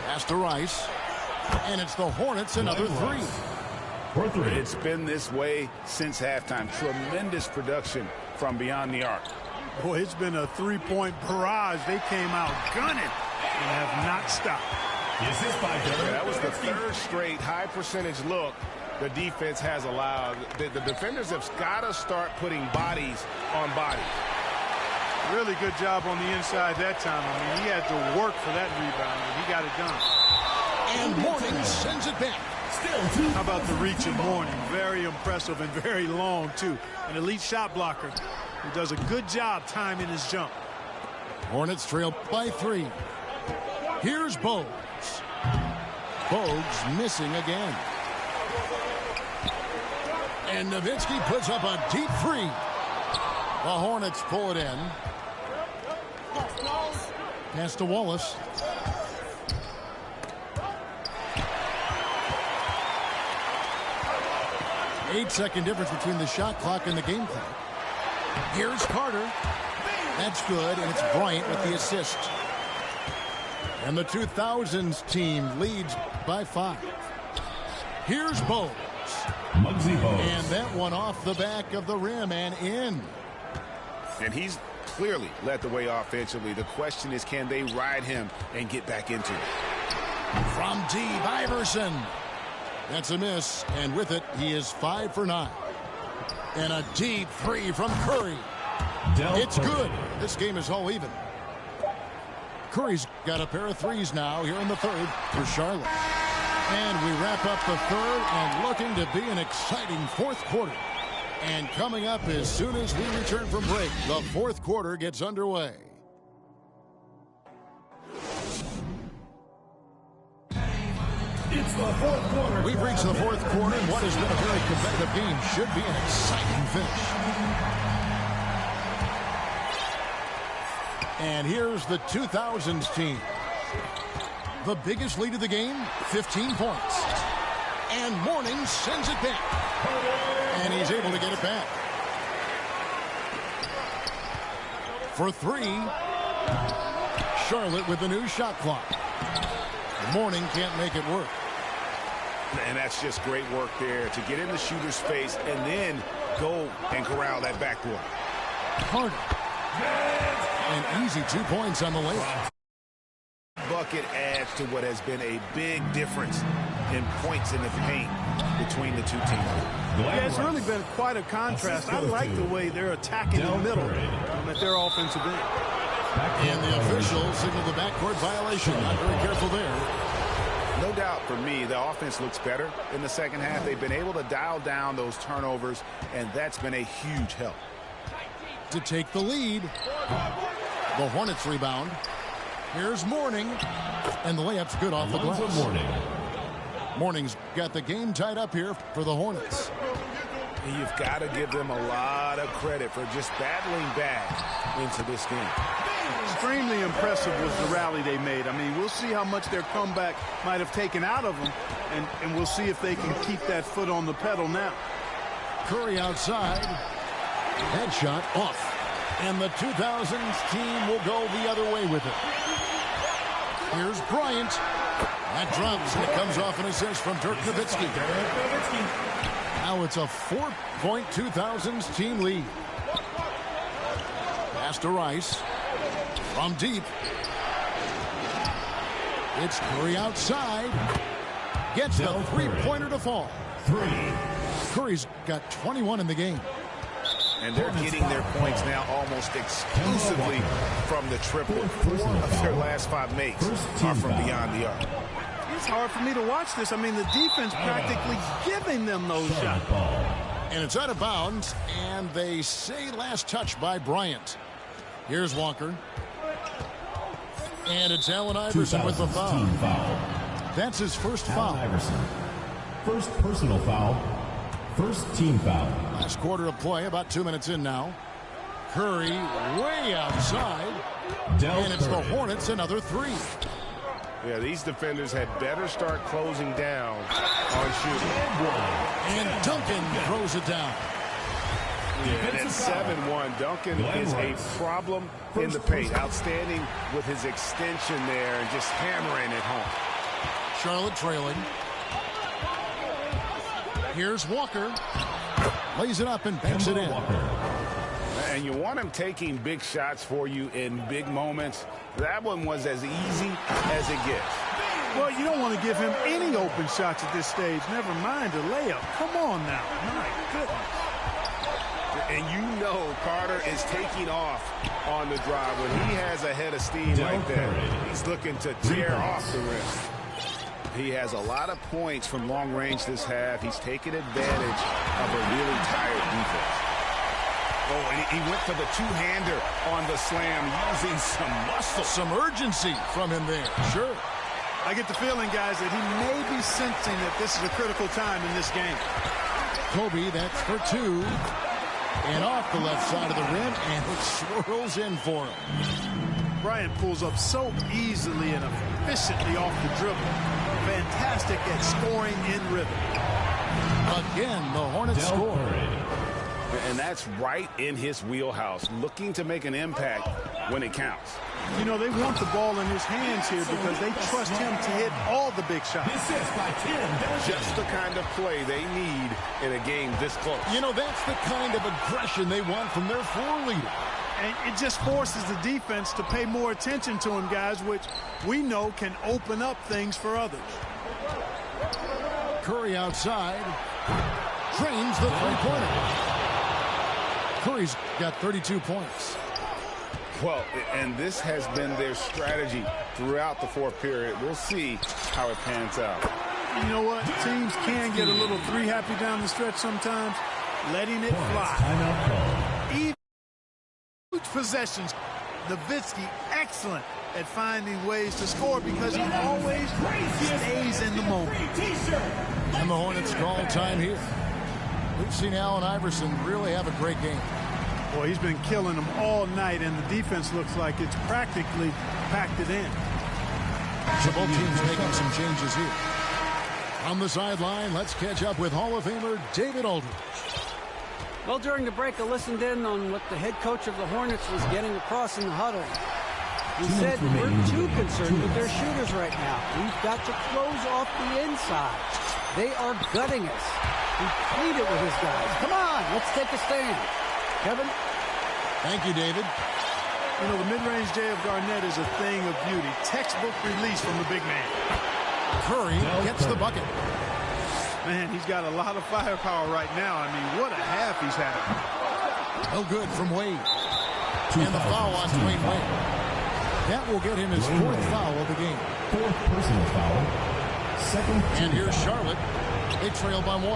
S1: Pass to Rice. And it's the Hornets another 3.
S2: It's been this way since halftime. Tremendous production from beyond the arc.
S7: Boy, it's been a three-point barrage. They came out gunning and have not stopped.
S2: That was the third straight high-percentage look the defense has allowed. The defenders have got to start putting bodies on bodies.
S7: Really good job on the inside that time. I mean, he had to work for that rebound, and he got it done.
S1: And Mourning sends it back.
S7: How about the reach of Mourning? Very impressive and very long, too. An elite shot blocker who does a good job timing his jump.
S1: Hornets trail by 3. Here's Bogues. Bogues missing again. And Nowitzki puts up a deep 3. The Hornets pull it in. Pass to Wallace. Eight-second difference between the shot clock and the game clock. Here's Carter. That's good, and it's Bryant with the assist. And the 2000s team leads by 5. Here's Bowles.
S3: Muggsy Bogues.
S1: And that one off the back of the rim and in.
S2: And he's clearly led the way offensively. The question is, can they ride him and get back into it?
S1: From deep, Iverson. That's a miss, and with it, he is 5 for 9. And a deep 3 from Curry. It's good. This game is all even. Curry's got a pair of threes now here in the third for Charlotte. And we wrap up the third and looking to be an exciting fourth quarter. And coming up as soon as we return from break, the fourth quarter gets underway.
S3: It's the fourth quarter.
S1: We've reached the fourth quarter, and what has been a very competitive game should be an exciting finish. And here's the 2000s team. The biggest lead of the game, 15 points. And Mourning sends it back. And he's able to get it back. For 3, Charlotte with the new shot clock. Mourning can't make it work.
S2: And that's just great work there to get in the shooter's face and then go and corral that backboard.
S1: Carter. An easy 2 points on the layup.
S2: Bucket adds to what has been a big difference in points in the paint between the two teams.
S7: Yeah, it's really been quite a contrast. I like the way they're attacking the middle at their offensive end.
S1: And the officials signal the backcourt violation. Not very careful there.
S2: No doubt for me, the offense looks better in the second half. They've been able to dial down those turnovers, and that's been a huge help.
S1: To take the lead, the Hornets rebound. Here's Mourning, and the layup's good off the glass. Mourning's got the game tied up here for the Hornets.
S2: You've got to give them a lot of credit for just battling back into this game.
S7: Extremely impressive was the rally they made. I mean, we'll see how much their comeback might have taken out of them, and we'll see if they can keep that foot on the pedal now.
S1: Curry outside. Headshot off. And the 2000s team will go the other way with it. Here's Bryant. That drops, and it comes off an assist from Dirk Nowitzki. Now it's a 4-point 2000s team lead. Pass to Rice. From deep. It's Curry outside. Gets the three-pointer to fall. Curry's got 21 in the game.
S2: And they're getting their points now almost exclusively from the triple. 4 of their last 5 makes are from beyond the arc.
S7: It's hard for me to watch this. I mean, the defense practically giving them those shots.
S1: And it's out of bounds, and they say last touch by Bryant. Here's Walker. And it's Allen Iverson with the foul. That's his first foul.
S3: Iverson. First personal foul. First team foul.
S1: Last quarter of play, about 2 minutes in now. Curry way outside. And it's the Hornets another 3.
S2: Yeah, these defenders had better start closing down on shooting.
S1: And Duncan throws it down.
S2: And at 7-1, Duncan is a problem in the paint. Outstanding with his extension there and just hammering it home.
S1: Charlotte trailing. Here's Walker. Lays it up and banks it in.
S2: And you want him taking big shots for you in big moments. That one was as easy as it gets.
S7: Well, you don't want to give him any open shots at this stage. Never mind a layup. Come on now. My goodness.
S2: And you know Carter is taking off on the drive. When he has a head of steam like that, he's looking to tear off the rim. He has a lot of points from long range this half. He's taken advantage of a really tired defense. Oh, and he went for the two-hander on the slam, using some muscle.
S1: Some urgency from him there. Sure.
S7: I get the feeling, guys, that he may be sensing that this is a critical time in this game.
S1: Kobe, that's for 2. And off the left side of the rim, and it swirls in for him.
S7: Bryant pulls up so easily and efficiently off the dribble. Fantastic at scoring in rhythm.
S1: Again, the Hornets score.
S2: And that's right in his wheelhouse, looking to make an impact when it counts.
S7: You know, they want the ball in his hands here because they trust him to hit all the big shots.
S2: Just the kind of play they need in a game this close.
S1: You know, that's the kind of aggression they want from their floor leader.
S7: And it just forces the defense to pay more attention to him, guys, which we know can open up things for others.
S1: Curry outside. Drains the three-pointer. Curry's got 32 points.
S2: Well, and this has been their strategy throughout the fourth period. We'll see how it pans out.
S7: You know what? Teams can get a little three-happy down the stretch sometimes, letting it fly. Even huge possessions, Nowitzki excellent at finding ways to score because he always stays in the moment.
S1: And the Hornets call time here. We've seen Allen Iverson really have a great game.
S7: Boy, he's been killing them all night, and the defense looks like it's practically packed it in.
S1: So both teams making some changes here. On the sideline, let's catch up with Hall of Famer David Aldridge.
S8: Well, during the break, I listened in on what the head coach of the Hornets was getting across in the huddle. He said, we're too concerned with their shooters right now. We've got to close off the inside. They are gutting us. He pleaded with his guys. Come on, let's take a stand. Kevin?
S1: Thank you, David.
S7: You know, the mid-range J of Garnett is a thing of beauty. Textbook release from the big man.
S1: Curry gets the bucket.
S7: Man, he's got a lot of firepower right now. I mean, what a half he's having.
S1: No good from Wade. And the foul on Dwayne Wade. That will get him his 4th foul of the game.
S3: 4th personal foul. 2nd.
S1: And here's Charlotte. They trail by 1.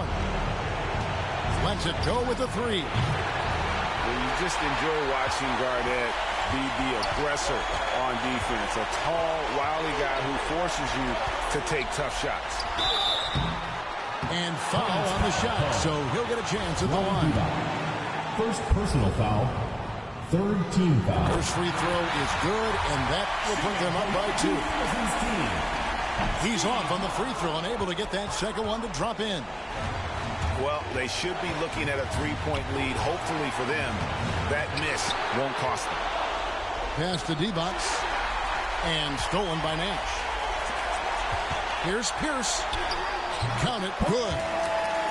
S1: Lets it go with the 3.
S2: Well, you just enjoy watching Garnett be the aggressor on defense. A tall, wily guy who forces you to take tough shots.
S1: And foul on the shot, so he'll get a chance at the line.
S3: 1st personal foul. 3rd team foul.
S1: First free throw is good, and that will put them up by 2. He's off on the free throw, unable to get that second one to drop in.
S2: Well, they should be looking at a 3-point lead. Hopefully for them, that miss won't cost them.
S1: Pass to D-Box, and stolen by Nash. Here's Pierce. Count it, good.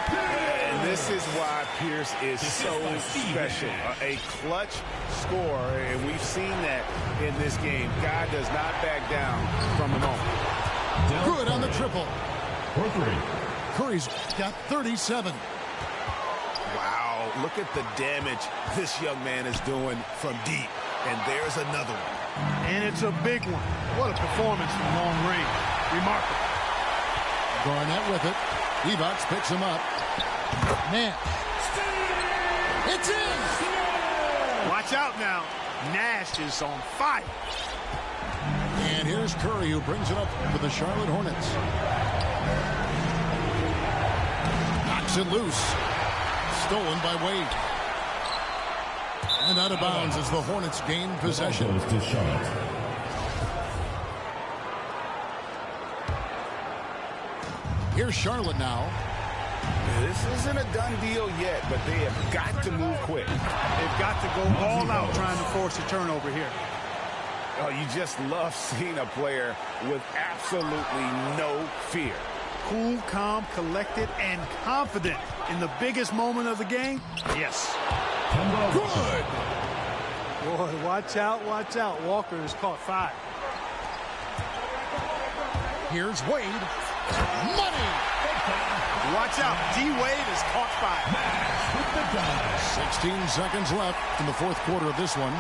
S2: And this is why Pierce is so special. A clutch scorer, and we've seen that in this game. Guy does not back down from the moment.
S1: Good on the triple.
S3: For 3.
S1: Curry's got 37.
S2: Wow, look at the damage this young man is doing from deep. And there's another one.
S7: And it's a big one. What a performance from long range. Remarkable.
S1: Garnett with it. Divac picks him up. Nash. It's in!
S7: Watch out now. Nash is on fire.
S1: And here's Curry, who brings it up for the Charlotte Hornets. Knocks it loose. Stolen by Wade. And out of bounds as the Hornets gain possession.
S3: Goes to Charlotte.
S1: Here's Charlotte now.
S2: This isn't a done deal yet, but they have got to move quick.
S7: They've got to go all out trying to force a turnover here.
S2: Oh, you just love seeing a player with absolutely no fear.
S7: Cool, calm, collected, and confident in the biggest moment of the game. Yes.
S1: Good!
S7: Boy, watch out, watch out. Walker has caught 5.
S1: Here's Wade. Money!
S7: Watch out. D-Wade has caught 5.
S1: 16 seconds left in the fourth quarter of this one.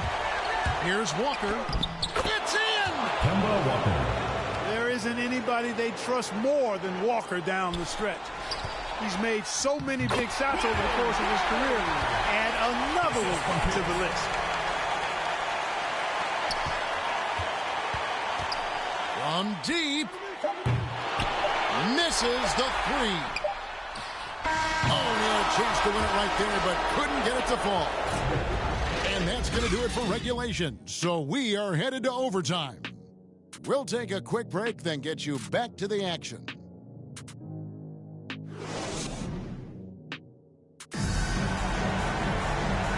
S1: Here's Walker. It's in!
S3: Kemba Walker.
S7: There isn't anybody they trust more than Walker down the stretch. He's made so many big shots over the course of his career. Add another one to the list.
S1: From deep. Misses the 3. Oh, he had a chance to win it right there, but couldn't get it to fall. And that's going to do it for regulation. So we are headed to overtime. We'll take a quick break, then get you back to the action.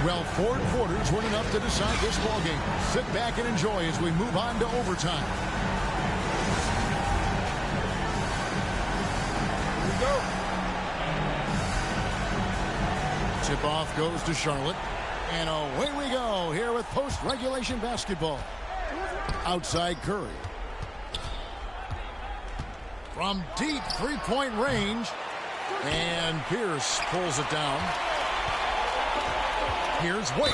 S1: Well, 4 quarters weren't enough to decide this ballgame. Sit back and enjoy as we move on to overtime. Here we go. Tip-off goes to Charlotte. And away we go here with post-regulation basketball. Outside Curry. From deep three-point range. And Pierce pulls it down. Here's Wade.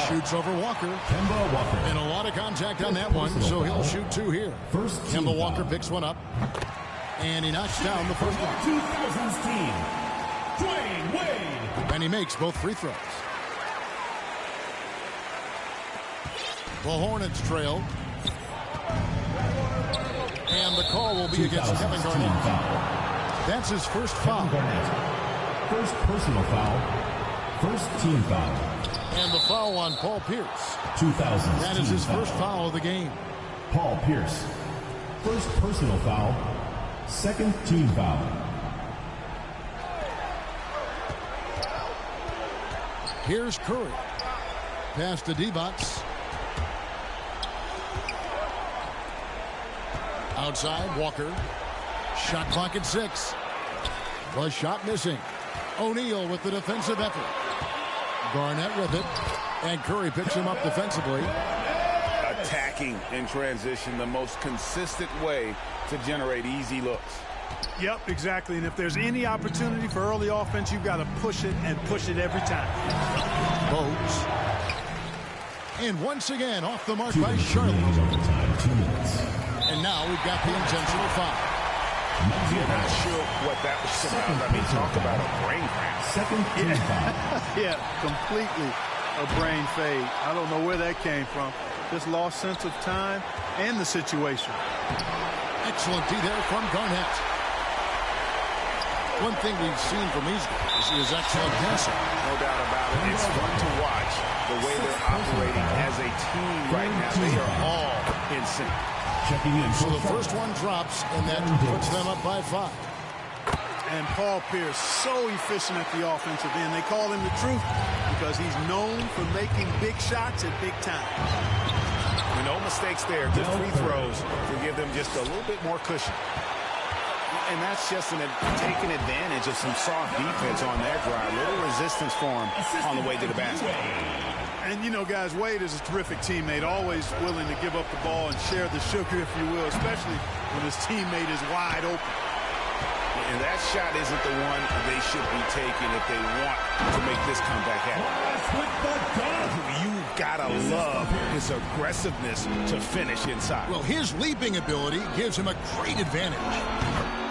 S1: Shoots over Walker.
S3: Kemba Walker.
S1: And a lot of contact on that one, so he'll shoot 2 here.
S3: First
S1: Kemba Walker picks one up. And he knocks down the first one.
S3: 2000s team, Dwyane Wade.
S1: And he makes both free throws. The Hornets trail. And the call will be against Kevin Garnett. That's his first foul.
S3: First personal foul. First team foul.
S1: And the foul on Paul Pierce.
S3: 2000.
S1: That is his first foul of the game.
S3: Paul Pierce. First personal foul. Second team foul.
S1: Here's Curry. Pass to Divac. Outside, Walker. Shot clock at 6. The shot missing. O'Neal with the defensive effort. Garnett with it. And Curry picks him up defensively.
S2: Attacking in transition, the most consistent way to generate easy looks.
S7: Yep, exactly. And if there's any opportunity for early offense, you've got to push it and push it every time.
S1: Bogues. And once again, off the mark by Charlotte.
S3: Overtime, 2 minutes.
S1: And now we've got the intentional foul.
S2: I'm not sure what that was about. I mean, talk about a brain cramp.
S3: Second team foul.
S7: Yeah, completely a brain fade. I don't know where that came from. Just lost sense of time and the situation.
S1: Excellent D there from Garnett. One thing we've seen from these guys is excellent passing.
S2: No doubt about it. It's fun to watch the way they're operating as a team right now. They are all in sync.
S3: Checking in.
S1: So the first one drops, and that puts them up by 5.
S7: And Paul Pierce, so efficient at the offensive end. They call him the truth because he's known for making big shots at big time.
S2: No mistakes there. Good free throws to give them just a little bit more cushion. And that's just taking advantage of some soft defense on that drive. Little resistance for him on the way to the basket.
S7: And, you know, guys, Wade is a terrific teammate, always willing to give up the ball and share the sugar, if you will, especially when his teammate is wide open.
S2: And that shot isn't the one they should be taking if they want to make this comeback happen. You've got to love his aggressiveness to finish inside.
S1: Well, his leaping ability gives him a great advantage.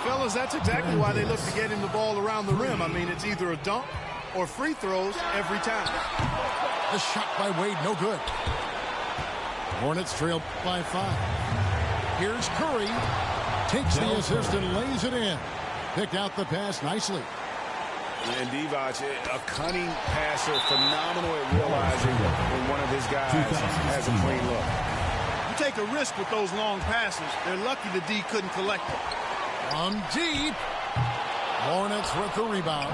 S7: Fellas, that's exactly why they look to get him the ball around the rim. I mean, it's either a dunk or free throws every time.
S1: The shot by Wade, no good. Hornets trail by 5. Here's Curry. Takes the assist and lays it in. Picked out the pass nicely.
S2: And Divac, a cunning passer, phenomenal at realizing when one of his guys has a clean look.
S7: You take a risk with those long passes. They're lucky the D couldn't collect them.
S1: From deep. Hornets with the rebound.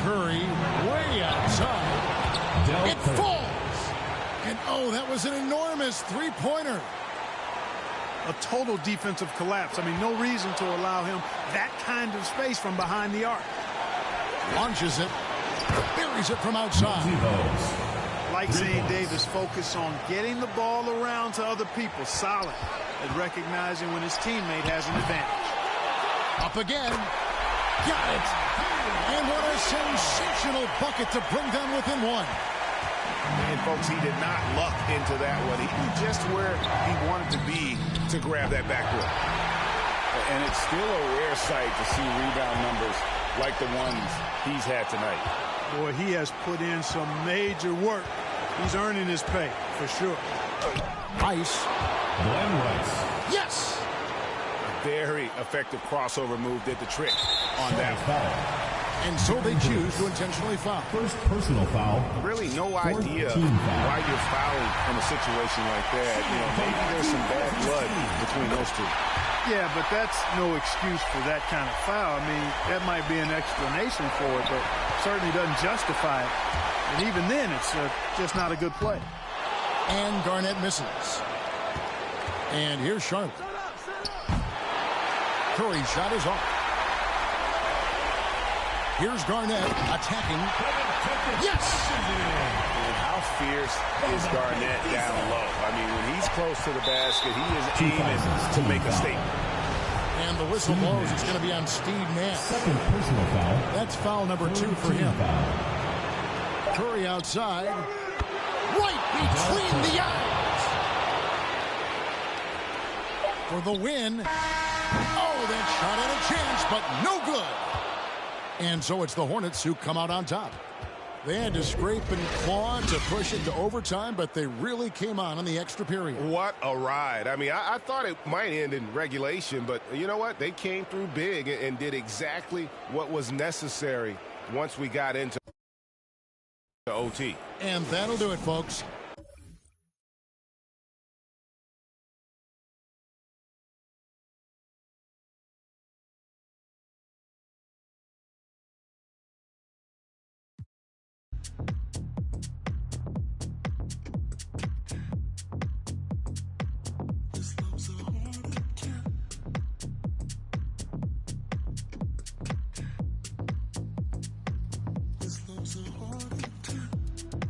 S1: Curry way outside. It falls. And oh, that was an enormous three-pointer.
S7: A total defensive collapse. I mean, no reason to allow him that kind of space from behind the arc.
S1: Launches it. Buries it from outside.
S7: Like saying Davis, focus on getting the ball around to other people. Solid at recognizing when his teammate has an advantage.
S1: Up again. Got it. And what a sensational bucket to bring them within 1.
S2: And, folks, he did not luck into that one. He knew just where he wanted to be to grab that backboard. And it's still a rare sight to see rebound numbers like the ones he's had tonight.
S7: Boy, he has put in some major work. He's earning his pay, for sure.
S1: Rice.
S3: Glenn Rice.
S1: Yes!
S2: A very effective crossover move did the trick on that
S3: foul.
S1: And so they choose to intentionally foul.
S3: First personal foul.
S2: Really no idea why you're fouling in a situation like that. You know, maybe there's some bad blood between those two.
S7: Yeah, but that's no excuse for that kind of foul. I mean, that might be an explanation for it, but certainly doesn't justify it. And even then, it's just not a good play.
S1: And Garnett misses. And here's Charlotte. Curry's shot is off. Here's Garnett attacking. Yes!
S2: And how fierce is Garnett down low? I mean, when he's close to the basket, he is aiming to make a statement.
S1: And the whistle blows. It's going to be on Steve Nash.
S3: Second personal foul.
S1: That's foul number 2 for him. Curry outside. Right between the eyes. For the win. Oh, that shot had a chance, but no good. And so it's the Hornets who come out on top. They had to scrape and claw to push it to overtime, but they really came on in the extra period.
S2: What a ride. I mean, I thought it might end in regulation, but you know what? They came through big and did exactly what was necessary once we got into OT.
S1: And that'll do it, folks.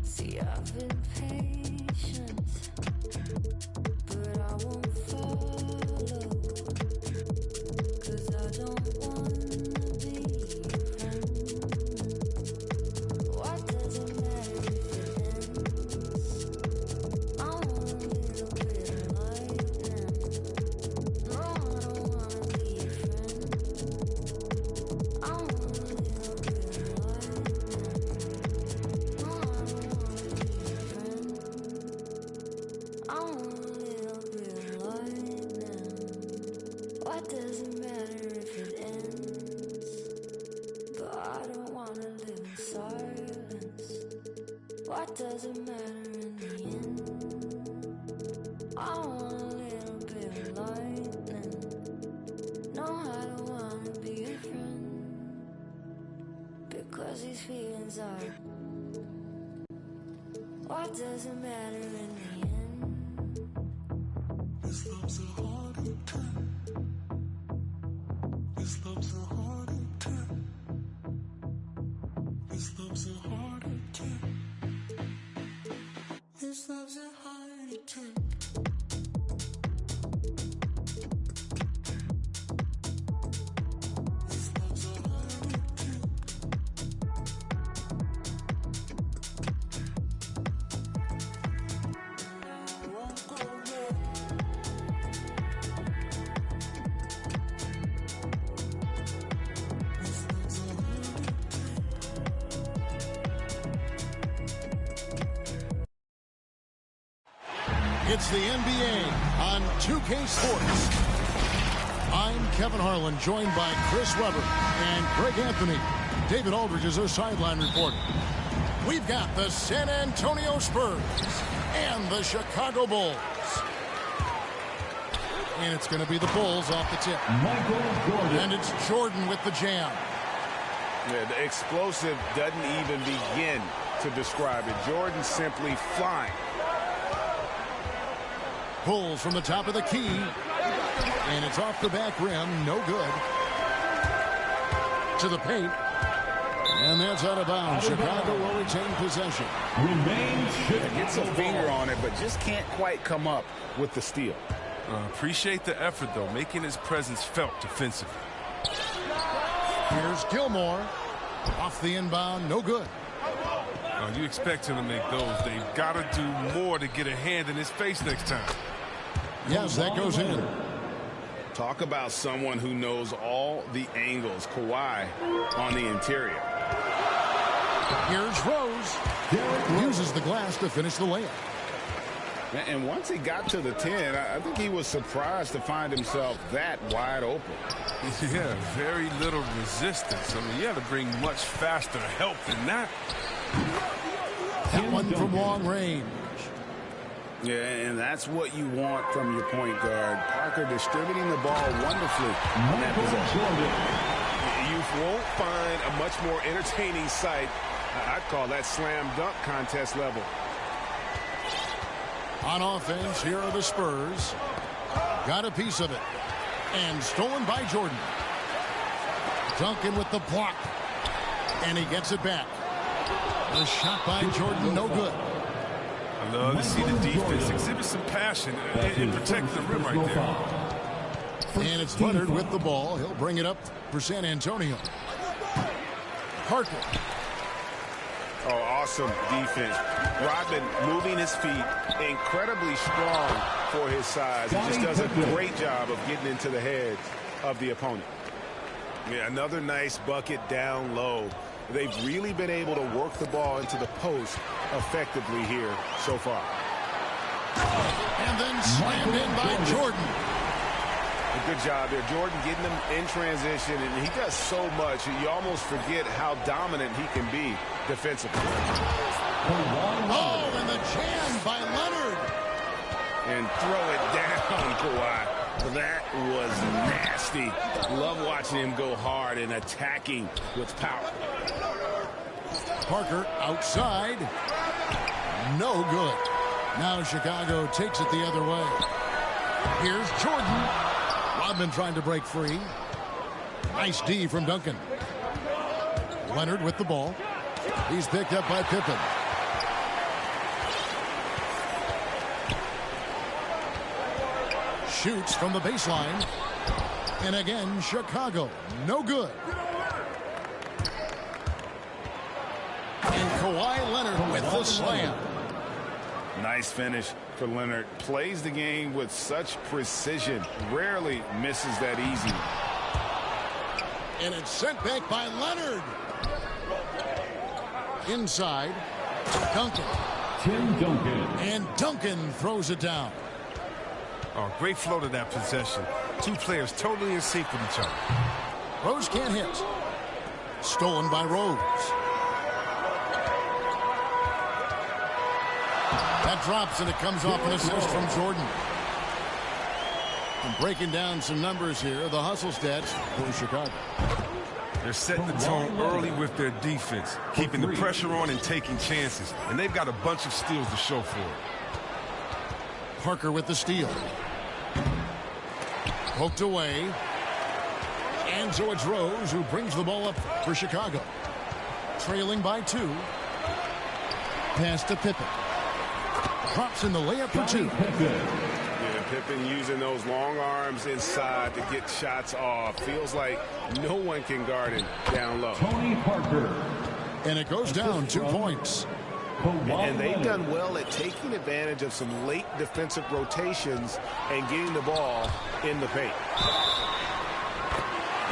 S9: See, I've been patient, but I won't follow, 'cause I don't wanna be your friend. What does it matter if it ends? I want a little bit of lightning. No, I don't wanna be your friend. I want a little bit of lightning. What does it matter if it ends? But I don't wanna live in silence. What does it matter in the end? I want a little bit of lightning. No, I don't wanna be a friend, because these feelings are. What does it matter in the end? This love's a hard time.
S5: This love's a heart attack. This love's a heart attack. This love's a heart attack.
S1: It's the NBA on 2K Sports. I'm Kevin Harlan, joined by Chris Webber and Greg Anthony. David Aldridge is our sideline reporter. We've got the San Antonio Spurs and the Chicago Bulls. And it's going to be the Bulls off the tip. And it's Jordan with the jam.
S2: Yeah, the explosive doesn't even begin to describe it. Jordan simply flying.
S1: Pulls from the top of the key. And it's off the back rim. No good. To the paint. And that's out of bounds. Chicago will retain possession.
S2: Gets a finger on it, but just can't quite come up with the steal.
S10: Appreciate the effort, though, making his presence felt defensively.
S1: Here's Gilmore. Off the inbound. No good.
S10: You expect him to make those. They've got to do more to get a hand in his face next time.
S1: Yes, that goes in.
S2: Talk about someone who knows all the angles. Kawhi on the interior.
S1: Here's Rose. Uses the glass to finish the layup.
S2: And once he got to the 10, I think he was surprised to find himself that wide open.
S10: Yeah, very little resistance. I mean, you have to bring much faster help than that.
S1: That one from long range.
S2: Yeah, and that's what you want from your point guard. Parker distributing the ball wonderfully on that possession.
S11: You won't find a much more entertaining sight. I'd call that slam dunk contest level.
S1: On offense, here are the Spurs. Got a piece of it. And stolen by Jordan. Duncan with the block. And he gets it back. The shot by Jordan, no good.
S10: I love to see the defense exhibit some passion and protect the rim right there.
S1: And it's Leonard with the ball. He'll bring it up for San Antonio. Parker.
S2: Oh, awesome defense. Rodman moving his feet, incredibly strong for his size. He just does a great job of getting into the heads of the opponent.
S11: Yeah, another nice bucket down low. They've really been able to work the ball into the post effectively here so far.
S1: And then slammed in by Jordan.
S11: A good job there. Jordan getting them in transition, and he does so much. You almost forget how dominant he can be defensively.
S1: Oh, and the jam by Leonard.
S2: And throw it down, Kawhi. That was nasty. Love watching him go hard and attacking with power.
S1: Parker outside. No good. Now Chicago takes it the other way. Here's Jordan. Rodman trying to break free. Nice D from Duncan. Leonard with the ball. He's picked up by Pippen. Shoots from the baseline. And again, Chicago. No good. And Kawhi Leonard with the slam.
S2: Nice finish for Leonard. Plays the game with such precision. Rarely misses that easy.
S1: And it's sent back by Leonard. Inside. Duncan.
S3: Tim Duncan.
S1: And Duncan throws it down.
S10: Oh, great flow to that possession. Two players totally in sync with each other.
S1: Rose can't hit. Stolen by Rose. That drops, and it comes off an assist from Jordan. And breaking down some numbers here, the hustle stats for Chicago.
S10: They're setting the tone early with their defense, keeping the pressure on and taking chances. And they've got a bunch of steals to show for it.
S1: Parker with the steal. Poked away. And And so it's Rose who brings the ball up for Chicago. Trailing by 2. Pass to Pippen. Drops in the layup for 2.
S11: Yeah, Pippen using those long arms inside to get shots off. Feels like no one can guard him down low.
S3: Tony Parker.
S1: And it goes down 2 points.
S11: And they've done well at taking advantage of some late defensive rotations and getting the ball in the paint.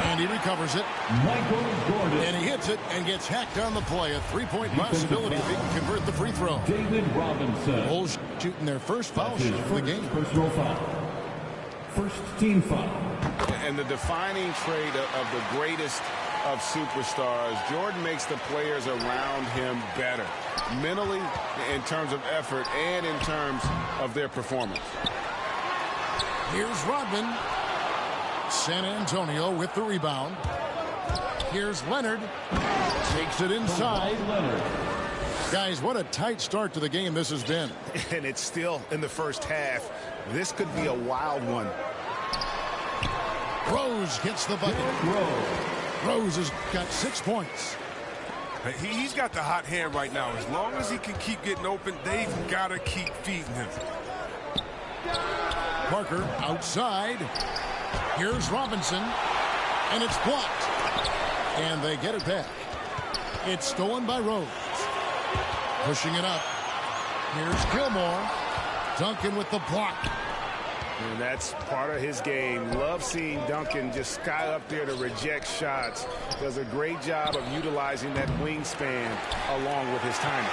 S1: And he recovers it.
S3: Michael Jordan.
S1: And he hits it and gets hacked on the play. A 3-point possibility if he can convert the free throw.
S3: David Robinson.
S1: Bulls shooting their first foul shot of the game.
S3: Personal foul. First team foul.
S11: And the defining trait of the greatest of superstars, Jordan makes the players around him better. Mentally, in terms of effort, and in terms of their performance.
S1: Here's Rodman. San Antonio with the rebound. Here's Leonard. Takes it inside. Guys, what a tight start to the game this has been.
S11: And it's still in the first half. This could be a wild one.
S1: Rose gets the bucket. Rose has got 6 points.
S10: He's got the hot hand right now. As long as he can keep getting open, they've got to keep feeding him.
S1: Parker outside. Here's Robinson. And it's blocked. And they get it back. It's stolen by Rose. Pushing it up. Here's Gilmore. Duncan with the block.
S11: And that's part of his game. Love seeing Duncan just sky up there to reject shots. Does a great job of utilizing that wingspan along with his timing.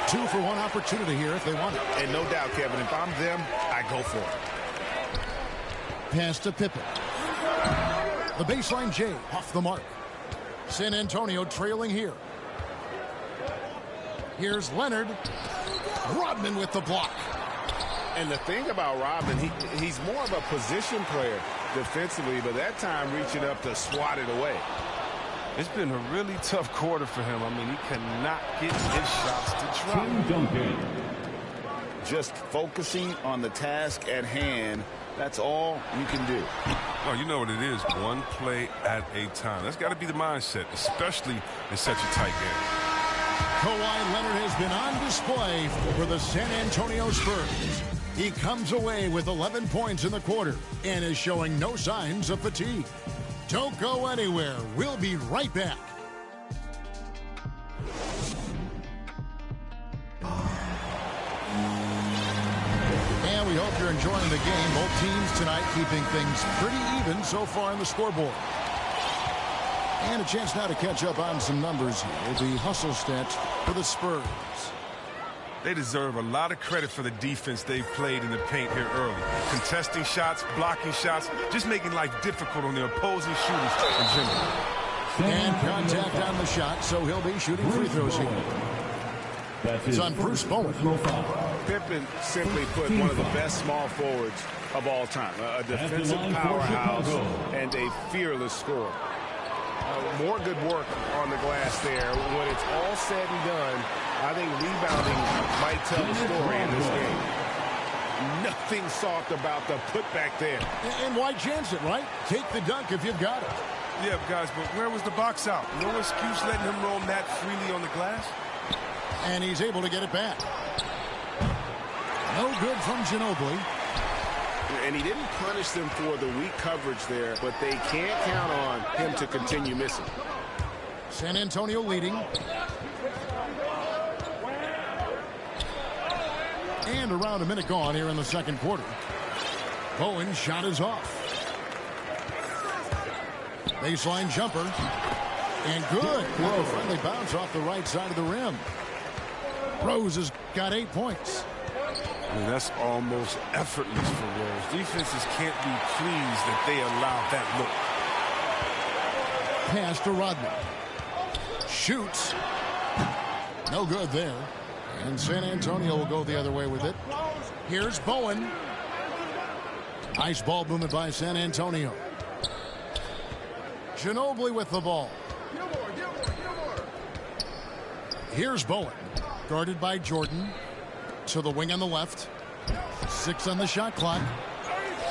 S1: 2-for-1 opportunity here if they want it.
S11: And no doubt, Kevin, if I'm them, I go for it.
S1: Pass to Pippen. The baseline J off the mark. San Antonio trailing here. Here's Leonard. Rodman with the block.
S11: And the thing about Rodman, he's more of a position player defensively, but that time reaching up to swat it away.
S10: It's been a really tough quarter for him. I mean, he cannot get his shots to drop.
S2: Just focusing on the task at hand. That's all you can do.
S10: Oh, you know what it is. One play at a time. That's got to be the mindset, especially in such a tight game.
S1: Kawhi Leonard has been on display for the San Antonio Spurs. He comes away with 11 points in the quarter and is showing no signs of fatigue. Don't go anywhere. We'll be right back. And we hope you're enjoying the game. Both teams tonight keeping things pretty even so far on the scoreboard. And a chance now to catch up on some numbers here. The hustle stats for the Spurs.
S10: They deserve a lot of credit for the defense they've played in the paint here early. Contesting shots, blocking shots, just making life difficult on the opposing shooters in general.
S1: And contact on the shot, so he'll be shooting free throws here. It's on Bruce Bowen.
S11: Pippen simply put one of the best small forwards of all time. A defensive powerhouse and a fearless scorer. More good work on the glass there. When it's all said and done, I think rebounding might tell the story in this game. Nothing soft about the putback there.
S1: And why chance it, right? Take the dunk if you've got it.
S10: Yeah, guys, but where was the box out? No excuse letting him roam that freely on the glass.
S1: And he's able to get it back. No good from Ginobili.
S11: And he didn't punish them for the weak coverage there, but they can't count on him to continue missing.
S1: San Antonio leading. And around a minute gone here in the second quarter. Bowen's shot is off. Baseline jumper. And good. A friendly bounce off the right side of the rim. Rose has got 8 points.
S10: I mean, that's almost effortless for Rose. Defenses can't be pleased that they allowed that look.
S1: Pass to Rodman. Shoots. No good there. And San Antonio will go the other way with it. Here's Bowen. Nice ball movement by San Antonio. Ginobili with the ball. Here's Bowen. Guarded by Jordan. To the wing on the left. 6 on the shot clock.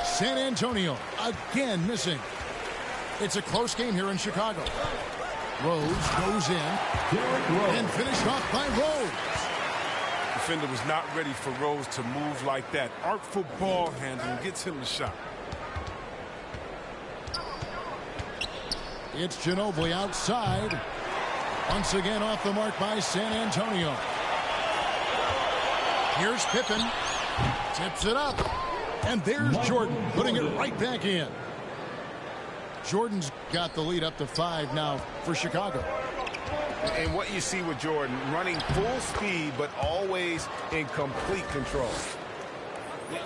S1: San Antonio again missing. It's a close game here in Chicago. Rose goes in and finished off by Rose.
S10: Defender was not ready for Rose to move like that. Artful ball handling gets him the shot.
S1: It's Ginobili outside. Once again off the mark by San Antonio. Here's Pippen. Tips it up. And there's Jordan putting it right back in. Jordan's got the lead up to 5 now for Chicago.
S2: And what you see with Jordan, running full speed, but always in complete control.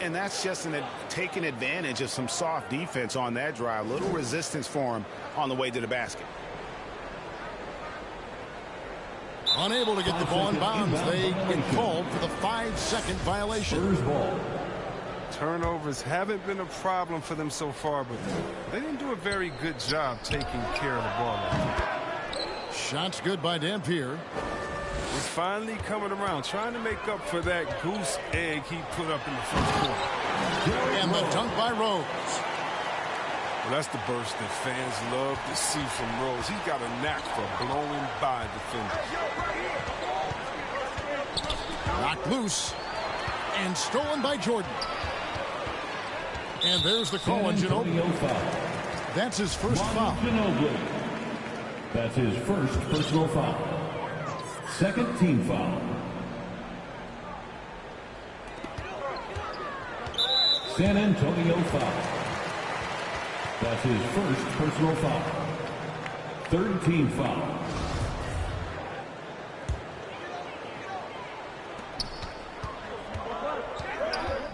S2: And that's just taking advantage of some soft defense on that drive. Little resistance for him on the way to the basket.
S1: Unable to get the ball in bounds. They get called for the 5-second violation.
S10: Turnovers haven't been a problem for them so far, but they didn't do a very good job taking care of the ball.
S1: Shots good by Dampier.
S10: He's finally coming around, trying to make up for that goose egg he put up in the first quarter.
S1: And the dunk by Rose.
S10: Well, that's the burst that fans love to see from Rose. He's got a knack for blowing by defenders.
S1: Knocked loose and stolen by Jordan. And there's the call on Ginobili. That's his first foul.
S3: That's his first personal foul. Second team foul. San Antonio foul. That's his first personal foul. Third team foul.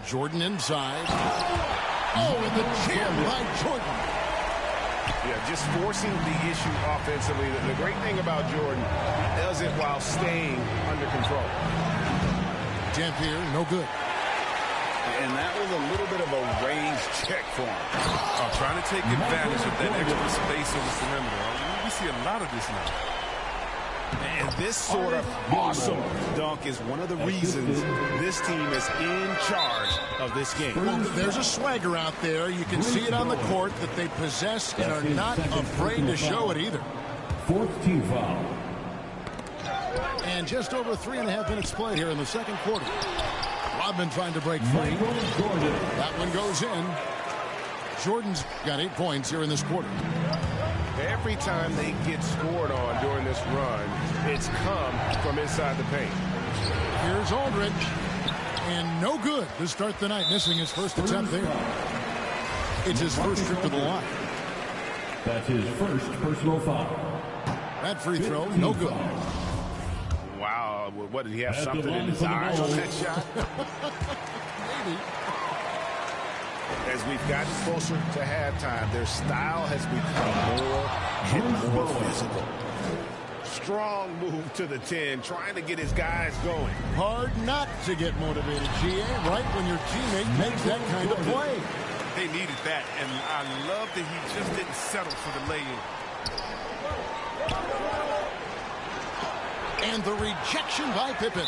S1: Jordan inside. Oh, and the jam by Jordan.
S2: Yeah, just forcing the issue offensively. The great thing about Jordan, he does it while staying under control.
S1: Dampier, no good.
S2: And that was a little bit of a range check for him.
S10: Trying to take advantage of that extra space on the perimeter. We see a lot of this now.
S2: And this sort of awesome dunk is one of the reasons this team is in charge of this game.
S1: Well, there's a swagger out there. You can see it on the court that they possess and are not afraid to show it either.
S3: Fourth team foul.
S1: And just over 3.5 minutes played here in the second quarter. Rodman trying to break free. That one goes in. Jordan's got 8 points here in this quarter.
S2: Every time they get scored on during this run, it's come from inside the paint.
S1: Here's Aldridge. And no good to start the night, missing his first attempt there. It's his first trip to the line.
S3: That's his first personal foul.
S1: That free throw, no good.
S2: Wow, what, did he have something in his eyes on that shot?
S1: Maybe.
S2: As we've gotten closer to halftime, their style has become more physical. Strong move to the 10, trying to get his guys going.
S1: Hard not to get motivated, GA, right when your teammate makes that kind of play.
S10: They needed that, and I love that he just didn't settle for the lay-in.
S1: And the rejection by Pippen.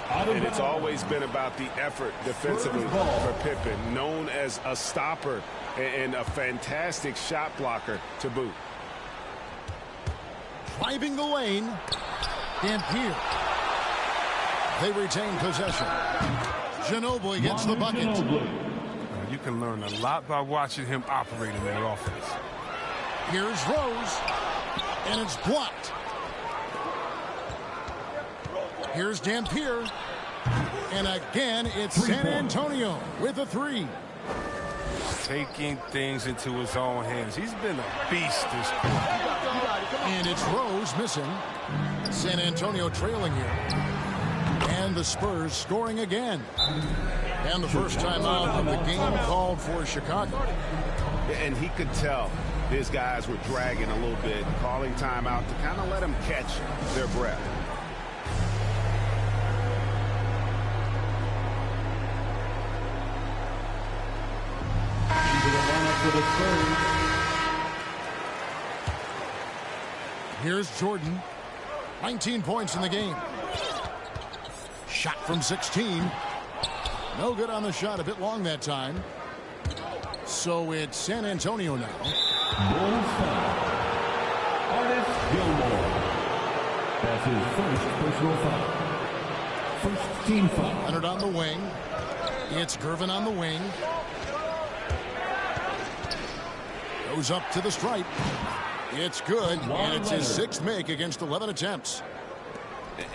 S2: And it's always been about the effort defensively for Pippen, known as a stopper and a fantastic shot blocker to boot.
S1: Driving the lane. Dampier. They retain possession. Ginobili gets the bucket.
S10: You can learn a lot by watching him operate in that offense.
S1: Here's Rose. And it's blocked. Here's Dampier. And again, it's San Antonio with a 3.
S10: Taking things into his own hands. He's been a beast this quarter.
S1: And it's Rose missing. San Antonio trailing here. And the Spurs scoring again. And the first time out of the game called for Chicago.
S2: And he could tell his guys were dragging a little bit, calling timeout to kind of let them catch their breath.
S1: Here's Jordan. 19 points in the game. Shot from 16. No good on the shot. A bit long that time. So it's San Antonio now.
S3: Bulls foul. Artis Gilmore. That's his first personal foul. First team foul.
S1: Leonard on the wing. It's Gervin on the wing. Goes up to the stripe. It's good, and it's his 6th make against 11 attempts.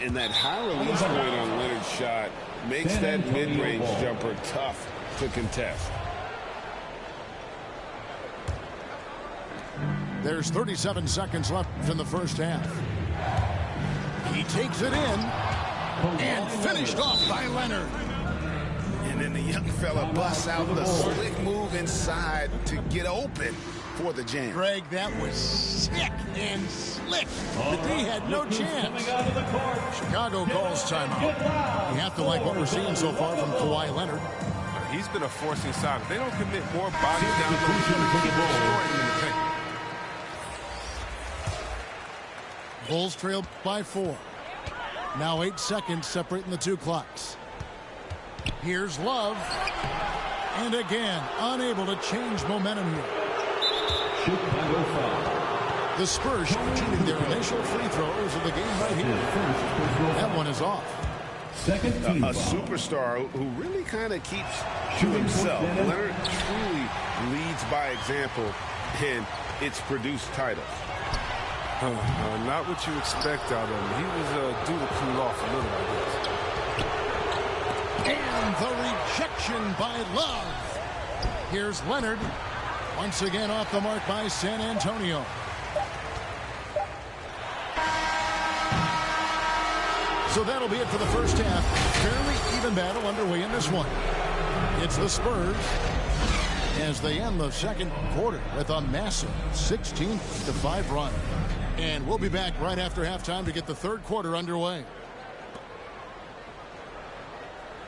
S11: And that high release point on Leonard's shot makes that mid-range jumper tough to contest.
S1: There's 37 seconds left in the first half. He takes it in and finished off by Leonard.
S2: And then the young fella busts out the slick move inside to get open for the jam.
S1: Greg, that was sick and slick, but they had no chance. Chicago calls timeout. You have to like what we're seeing so far from Kawhi Leonard.
S10: He's been a force inside. If they don't commit more body down low, he's going to keep destroying him in the paint.
S1: Bulls trail by 4. Now 8 seconds separating the two clocks. Here's Love. And again, unable to change momentum here.
S3: Chicago foul.
S1: The Spurs shooting their initial free throws of the game right here. That one is off.
S3: Second team
S11: A
S3: foul.
S11: superstar who really kind of keeps to himself. Leonard truly leads by example, and it's produced titles.
S10: Not what you expect out of him. He was due to cool off a little, I guess.
S1: And the rejection by Love. Here's Leonard. Once again off the mark by San Antonio. So that'll be it for the first half. Fairly even battle underway in this one. It's the Spurs as they end the second quarter with a massive 16-5 run. And we'll be back right after halftime to get the third quarter underway.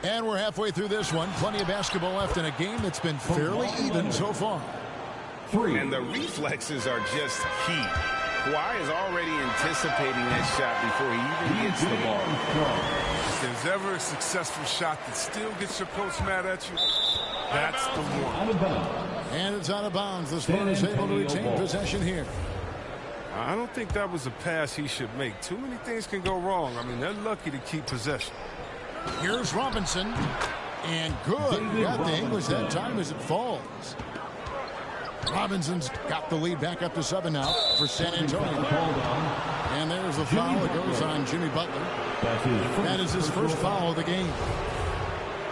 S1: And we're halfway through this one. Plenty of basketball left in a game that's been fairly even so far.
S11: And the reflexes are just key. Kawhi is already anticipating that shot before he even gets the ball.
S10: If there's ever a successful shot that still gets your coach mad at you, that's the one.
S1: And it's out of bounds. The Spurs able to retain possession here.
S10: I don't think that was a pass he should make. Too many things can go wrong. I mean, they're lucky to keep possession.
S1: Here's Robinson. And good. Got the English that time as it falls. Robinson's got the lead back up to 7 now for San Antonio. And there's the foul that goes on Jimmy Butler. That is his first foul of the game.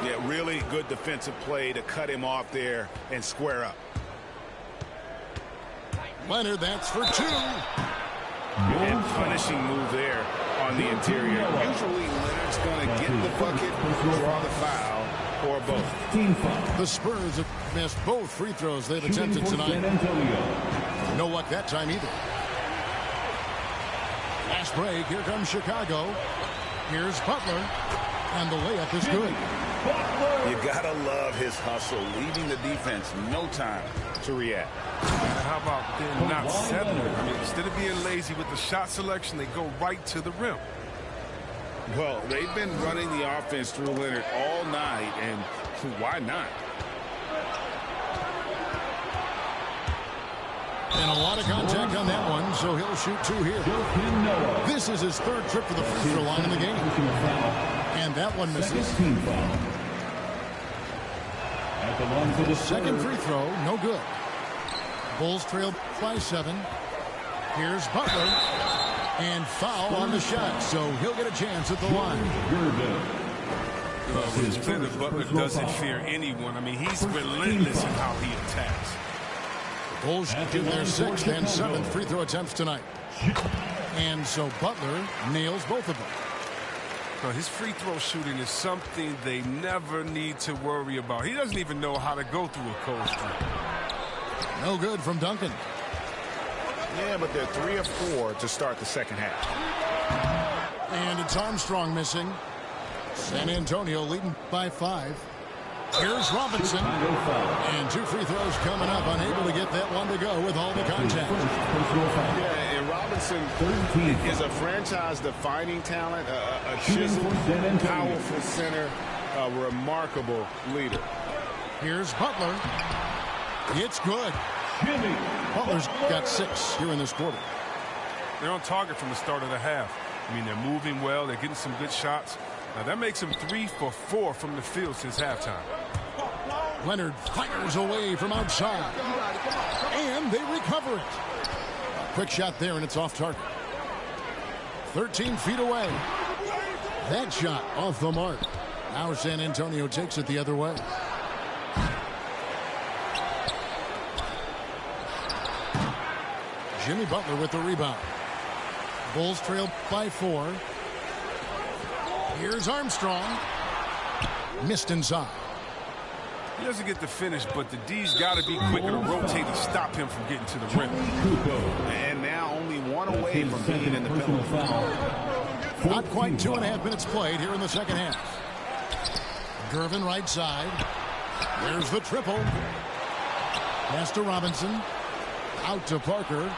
S2: Yeah, really good defensive play to cut him off there and square up.
S1: Leonard, that's for 2.
S11: And punishing move there on the interior. Usually Leonard's going to get the bucket, draw the foul, or both.
S1: The Spurs have missed both free throws they've attempted tonight. No luck that time either. Last break, here comes Chicago. Here's Butler, and the layup is good.
S2: You gotta love his hustle, leaving the defense no time to react.
S10: How about them not settling? I mean, instead of being lazy with the shot selection, they go right to the rim.
S11: Well, they've been running the offense through Leonard all night, and why not?
S1: And a lot of contact on that one, so he'll shoot 2 here. This is his 3rd trip to the free throw line in the game. And that one misses. Second free throw, no good. Bulls trail by 7. Here's Butler. And foul on the shot, so he'll get a chance at the line.
S10: With his player, Butler doesn't fear anyone. I mean, he's relentless in how he attacks.
S1: Bulls do their 6th and 7th free throw attempts tonight. And so Butler nails both of them.
S10: Well, his free throw shooting is something they never need to worry about. He doesn't even know how to go through a cold streak.
S1: No good from Duncan.
S2: Yeah, but they're 3 of 4 to start the second half.
S1: And it's Armstrong missing. San Antonio leading by 5. Here's Robinson. And 2 free throws coming up. Unable to get that one to go with all the contact.
S11: Yeah, and Robinson is a franchise-defining talent, a chiseled, powerful center, a remarkable leader.
S1: Here's Butler. It's good. Butler's got 6 here in this quarter.
S10: They're on target from the start of the half. I mean, they're moving well. They're getting some good shots. Now, that makes them 3 for 4 from the field since halftime.
S1: Leonard fires away from outside. And they recover it. A quick shot there, and it's off target. 13 feet away. That shot off the mark. Now San Antonio takes it the other way. Jimmy Butler with the rebound. Bulls trail by 4. Here's Armstrong. Missed inside.
S10: He doesn't get the finish, but the D's got to be quicker to rotate and stop him from getting to the rim.
S2: And now only 1 away from being in the penalty.
S1: Not quite 2.5 minutes played here in the second half. Gervin right side. There's the triple. Pass to Robinson. Out to Parker.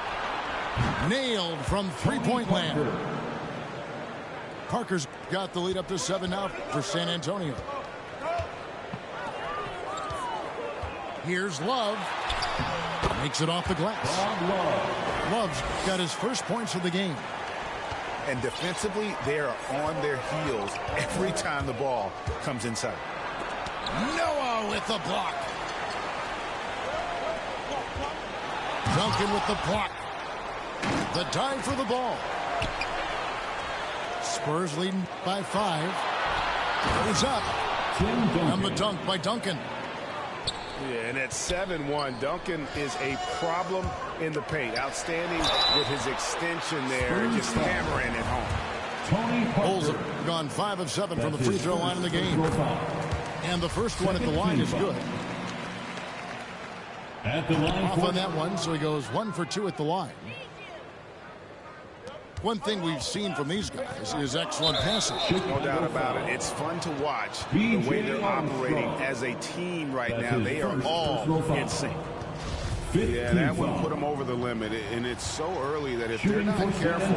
S1: Nailed from three-point land. Parker's got the lead up to 7 now for San Antonio. Here's Love. Makes it off the glass. Love's got his first points of the game.
S2: And defensively, they are on their heels every time the ball comes inside.
S1: Noah with the block. Duncan with the block. The dive for the ball. Spurs leading by 5. Goes up. And the dunk by Duncan.
S2: Yeah, and at 7-1, Duncan is a problem in the paint. Outstanding with his extension there, just hammering it home.
S1: Bulls have gone 5 of 7 from the free throw line in the game. And the first one at the line is good. Off on that one, so he goes 1 for 2 at the line. One thing we've seen from these guys is excellent passing.
S2: No doubt about it. It's fun to watch the way they're operating as a team right now. They are all in sync. Yeah, that one put them over the limit, and it's so early that if they're not careful,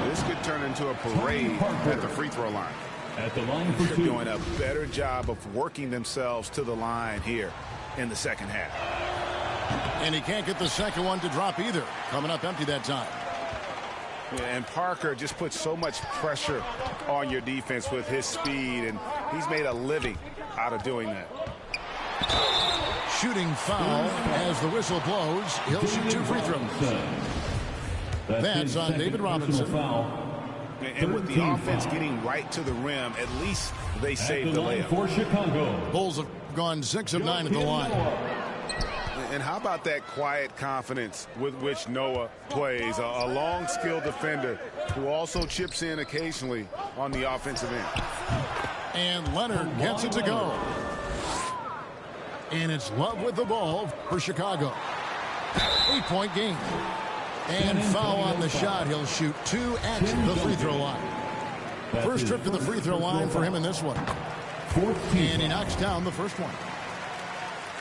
S2: this could turn into a parade at the free throw line. They're doing a better job of working themselves to the line here in the second half.
S1: And he can't get the second one to drop either. Coming up empty that time.
S2: And Parker just puts so much pressure on your defense with his speed, and he's made a living out of doing that.
S1: Shooting foul as the whistle blows. He'll shoot 2 free throws. That's on David Robinson.
S2: And with the offense getting right to the rim, at least they saved the layup.
S3: For Chicago.
S1: Bulls have gone 6 of 9 at the line.
S2: And how about that quiet confidence with which Noah plays? A long, skilled defender who also chips in occasionally on the offensive end.
S1: And Leonard gets it to go. And it's Love with the ball for Chicago. 8-point game. And foul on the shot. He'll shoot 2 at the free throw line. First trip to the free throw line for him in this one. And he knocks down the first one.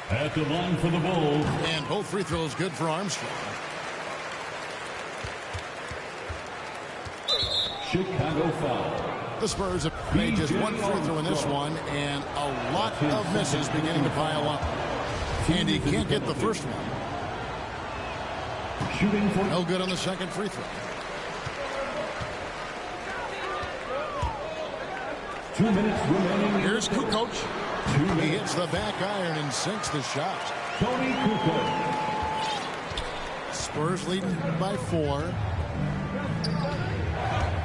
S3: At the line for the Bulls.
S1: And both free throws good for Armstrong.
S3: Chicago foul.
S1: The Spurs have made just 1 free throw in this one, and a lot of misses beginning to pile up. And he can't get the first one.
S3: Shooting for
S1: no good on the second free throw.
S3: 2 minutes remaining.
S1: Here's Kukoc. He hits the back iron and sinks the shot.
S3: Tony Kukoc.
S1: Spurs leading by 4.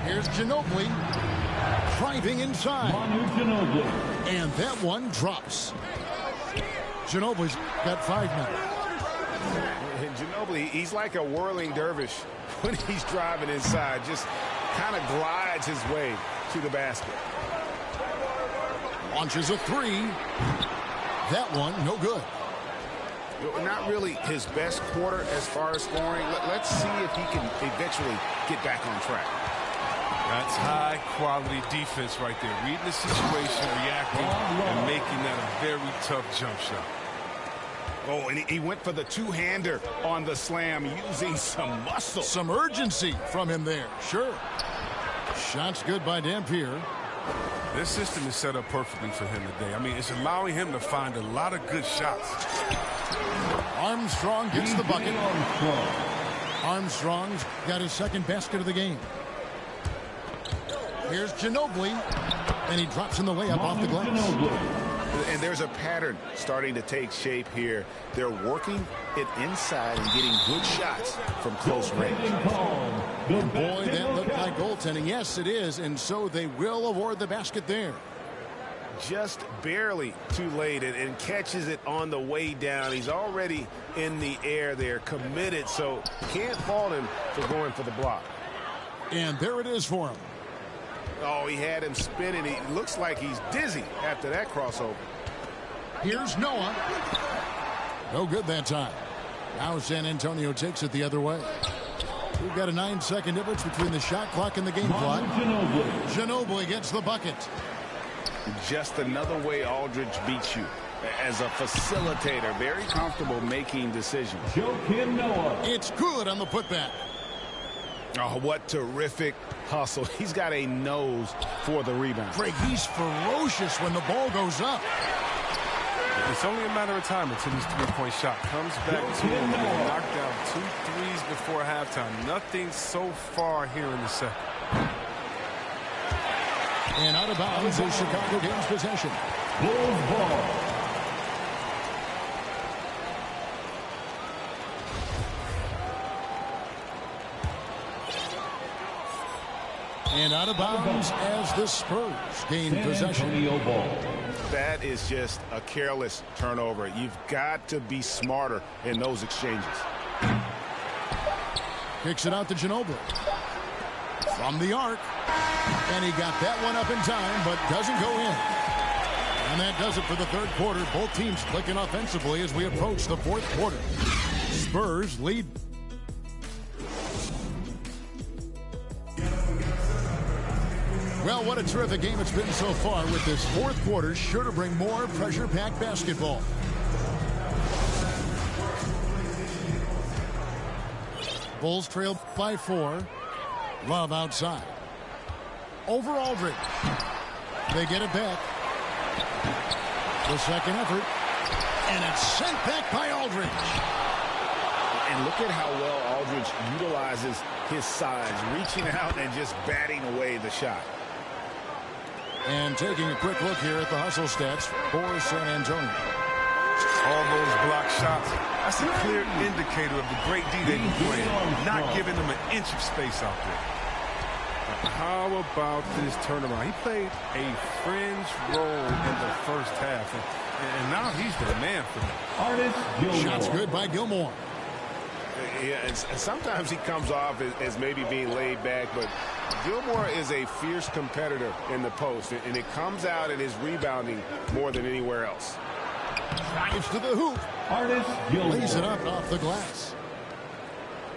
S1: Here's Ginobili driving inside.
S3: Manu Ginobili.
S1: And that one drops. Ginobili's got 5 now.
S2: And Ginobili, he's like a whirling dervish when he's driving inside. Just kind of glides his way to the basket.
S1: Launches a 3. That one, no good.
S2: Not really his best quarter as far as scoring. Let's see if he can eventually get back on track.
S10: That's high-quality defense right there. Reading the situation, reacting, and making that a very tough jump shot.
S2: Oh, and he went for the two-hander on the slam, using some muscle.
S1: Some urgency from him there, sure. Shot's good by Dampier.
S10: This system is set up perfectly for him today. I mean, it's allowing him to find a lot of good shots.
S1: Armstrong gets the bucket. Armstrong's got his second basket of the game. Here's Ginobili, and he drops in the layup off the glass.
S2: And there's a pattern starting to take shape here. They're working it inside and getting good shots from close range.
S1: Boy, that looked like goaltending. Yes, it is, and so they will award the basket there.
S2: Just barely too late and catches it on the way down. He's already in the air there, committed, so can't fault him for going for the block.
S1: And there it is for him.
S2: Oh, he had him spinning. He looks like he's dizzy after that crossover.
S1: Here's Noah. No good that time. Now San Antonio takes it the other way. We've got a 9-second difference between the shot clock and the game clock. Ginobili gets the bucket.
S2: Just another way Aldridge beats you. As a facilitator, very comfortable making decisions.
S3: Joakim Noah.
S1: It's good on the putback.
S2: Oh, what terrific hustle. He's got a nose for the rebound.
S1: Greg, he's ferocious when the ball goes up.
S10: It's only a matter of time until his three-point shot comes back to him. He knocked down 2 threes before halftime. Nothing so far here in the second.
S1: And out of bounds is Chicago gains possession.
S3: Bulls ball.
S1: And out of bounds as the Spurs gain possession.
S2: That is just a careless turnover. You've got to be smarter in those exchanges.
S1: Kicks it out to Ginobili. From the arc. And he got that one up in time, but doesn't go in. And that does it for the third quarter. Both teams clicking offensively as we approach the fourth quarter. Spurs lead. Well, what a terrific game it's been so far, with this fourth quarter sure to bring more pressure-packed basketball. Bulls trail by 4. Love outside. Over Aldridge. They get it back. The second effort. And it's sent back by Aldridge.
S2: And look at how well Aldridge utilizes his size, reaching out and just batting away the shot.
S1: And taking a quick look here at the hustle stats for San Antonio.
S10: All those block shots, that's a clear indicator of the great D they've been playing, not giving them an inch of space out there. How about this turnaround? He played a fringe role in the first half, and now he's the man for them.
S1: Shots good by Gilmore.
S2: Yeah, and sometimes he comes off as maybe being laid back, but Gilmore is a fierce competitor in the post, and it comes out in his rebounding more than anywhere else.
S1: Drives to the hoop. Lays it up off the glass.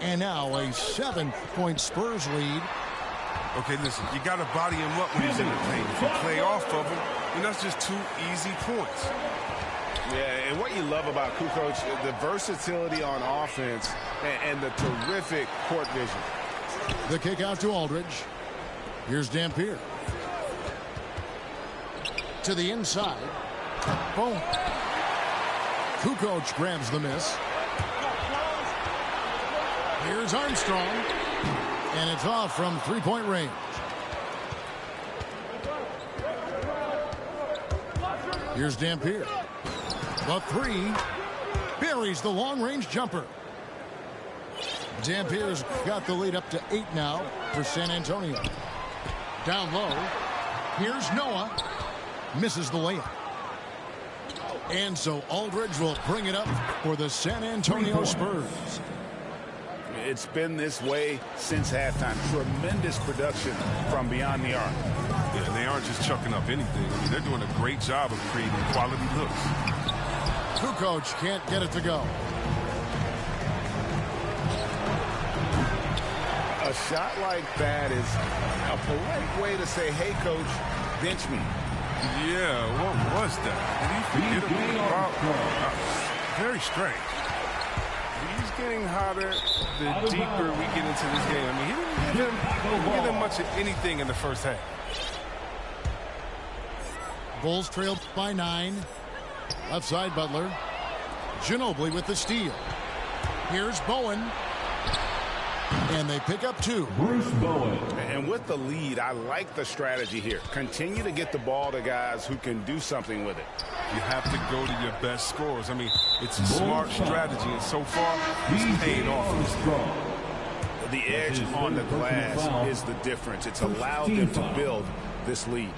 S1: And now a 7-point Spurs lead.
S10: Okay, listen, you got to body him up when he's in the paint. If you play off of him, then that's just 2 easy points.
S2: Yeah, and what you love about Kukoc, the versatility on offense and the terrific court vision.
S1: The kick out to Aldridge. Here's Dampier. To the inside. Boom. Kukoc grabs the miss. Here's Armstrong. And it's off from 3-point range. Here's Dampier. The 3 buries the long-range jumper. Dampier's got the lead up to 8 now for San Antonio. Down low. Here's Noah. Misses the layup. And so Aldridge will bring it up for the San Antonio Spurs.
S2: It's been this way since halftime. Tremendous production from beyond the arc.
S10: Yeah, and they aren't just chucking up anything. I mean, they're doing a great job of creating quality looks.
S1: Kukoc can't get it to go.
S2: A shot like that is a polite way to say, hey, coach, bench me.
S10: Yeah, what was that? Did he forget about? Very strange. He's getting hotter the deeper we get into this game. I mean, he didn't give him much of anything in the first half.
S1: Bulls trailed by 9. Left side, Butler. Ginobili with the steal. Here's Bowen. And they pick up 2.
S3: Bruce Bowen.
S2: And with the lead, I like the strategy here. Continue to get the ball to guys who can do something with it.
S10: You have to go to your best scorers. I mean, it's a smart strategy, and so far, it's paid off.
S2: The edge on the glass is the difference. It's allowed them to build this lead.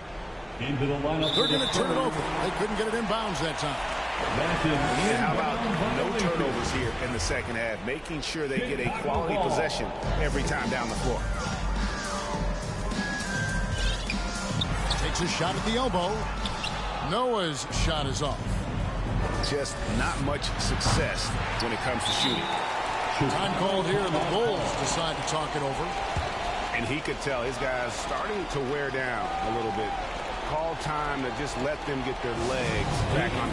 S3: Into the lineup.
S1: They're going to turn it over. They couldn't get it in bounds that time.
S2: And how about no turnovers here in the second half, making sure they get a quality possession every time down the floor.
S1: Takes a shot at the elbow. Noah's shot is off.
S2: Just not much success when it comes to shooting.
S1: Time called here, and the Bulls decide to talk it over.
S2: And he could tell his guys starting to wear down a little bit. Call time to just let them get their legs back on.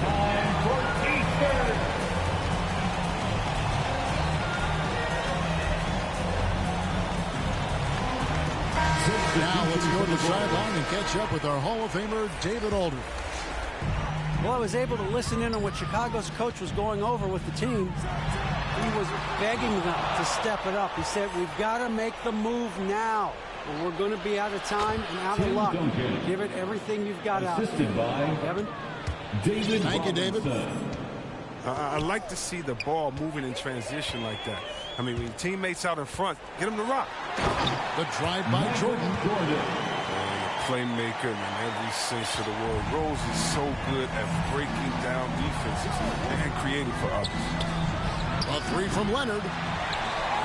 S1: Now let's go to the sideline and catch up with our Hall of Famer, David Aldridge.
S8: Well, I was able to listen in on what Chicago's coach was going over with the team. He was begging them to step it up. He said, we've got to make the move now. Or we're going to be out of time and out of luck. Give it everything you've got out.
S3: Assisted by
S8: Evan.
S3: David.
S1: Thank you, David.
S10: I like to see the ball moving in transition like that. I mean, when your teammates out in front, get them to rock.
S1: The drive by Jordan.
S10: Playmaker in every sense of the word. Rose is so good at breaking down defenses and creating for others.
S1: A 3 from Leonard.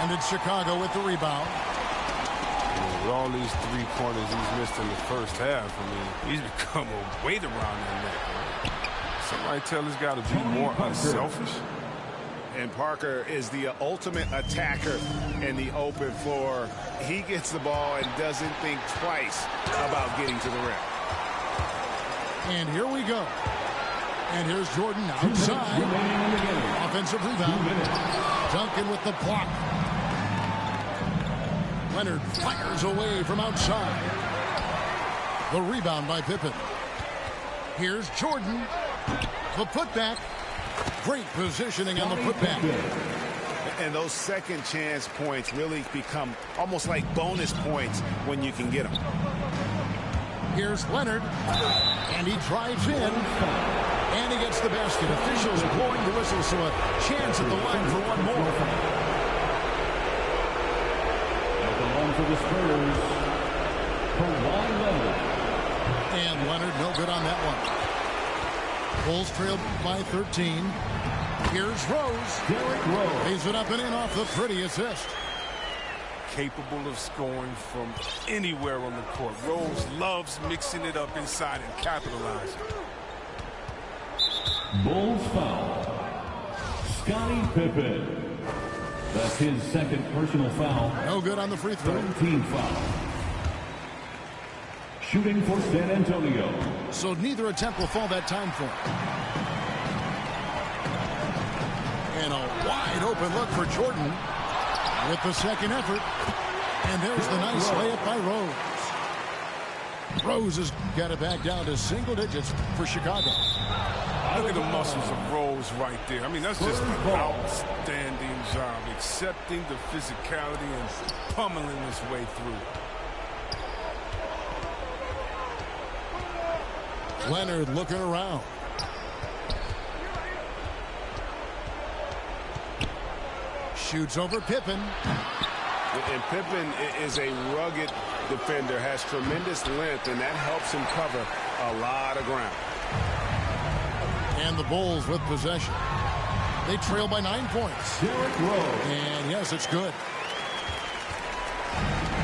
S1: And it's Chicago with the rebound.
S10: With all these 3-pointers he's missed in the first half, I mean, he's become a weight around that neck. Somebody tell this guy to be more unselfish.
S2: And Parker is the ultimate attacker in the open floor. He gets the ball and doesn't think twice about getting to the rim.
S1: And here we go. And here's Jordan outside. Offensive rebound. Duncan with the block. Leonard fires away from outside. The rebound by Pippen. Here's Jordan. The putback. Great positioning on the putback.
S2: And those second chance points really become almost like bonus points when you can get them.
S1: Here's Leonard. And he drives in. And he gets the basket. Officials blowing the whistle, so a chance at the line for one more.
S3: At the line for the Spurs, Kawhi Leonard.
S1: And Leonard no good on that one. Bulls trailed by 13. Here's Rose.
S3: Derrick Rose.
S1: Lays it up and in off the pretty assist.
S10: Capable of scoring from anywhere on the court. Rose loves mixing it up inside and capitalizing.
S3: Bulls foul. Scottie Pippen. That's his second personal foul.
S1: No good on the free throw.
S3: 13 foul. Shooting for San Antonio.
S1: So neither attempt will fall that time for him. And a wide open look for Jordan with the second effort. And there's the nice layup by Rose. Rose has got it back down to single digits for Chicago.
S10: Look at the muscles of Rose right there. I mean, that's just an outstanding job. Accepting the physicality and pummeling his way through.
S1: Leonard looking around. Shoots over Pippen.
S2: And Pippen is a rugged defender, has tremendous length, and that helps him cover a lot of ground.
S1: And the Bulls with possession. They trail by 9 points.
S3: Derrick Rose.
S1: And yes, it's good.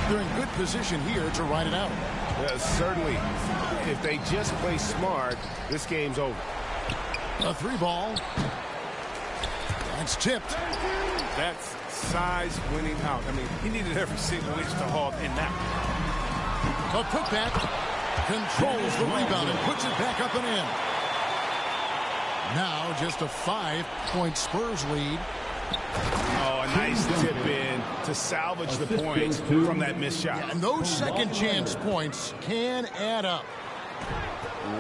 S1: They're in good position here to ride it out.
S2: Certainly, if they just play smart, this game's over.
S1: A 3-ball. That's tipped.
S10: That's size winning out. I mean, he needed every single inch to haul in that.
S1: The putback controls the rebound and puts it back up and in. Now just a 5-point Spurs lead.
S2: Oh, a nice tip in to salvage the points from that missed shot.
S1: Yeah, and those second chance points can add up.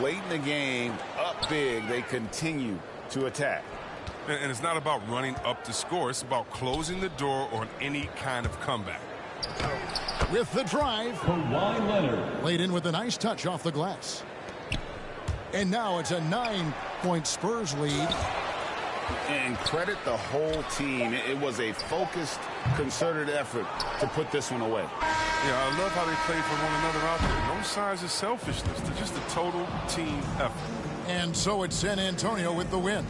S2: Late in the game, up big, they continue to attack.
S10: And it's not about running up the score. It's about closing the door on any kind of comeback.
S1: With the drive,
S3: Kawhi Leonard.
S1: laid in with a nice touch off the glass. And now it's a 9-point Spurs lead.
S2: And credit the whole team. It was a focused, concerted effort to put this one away.
S10: Yeah, I love how they played for one another out there. No signs of selfishness. They're just a total team effort.
S1: And so it's San Antonio with the win.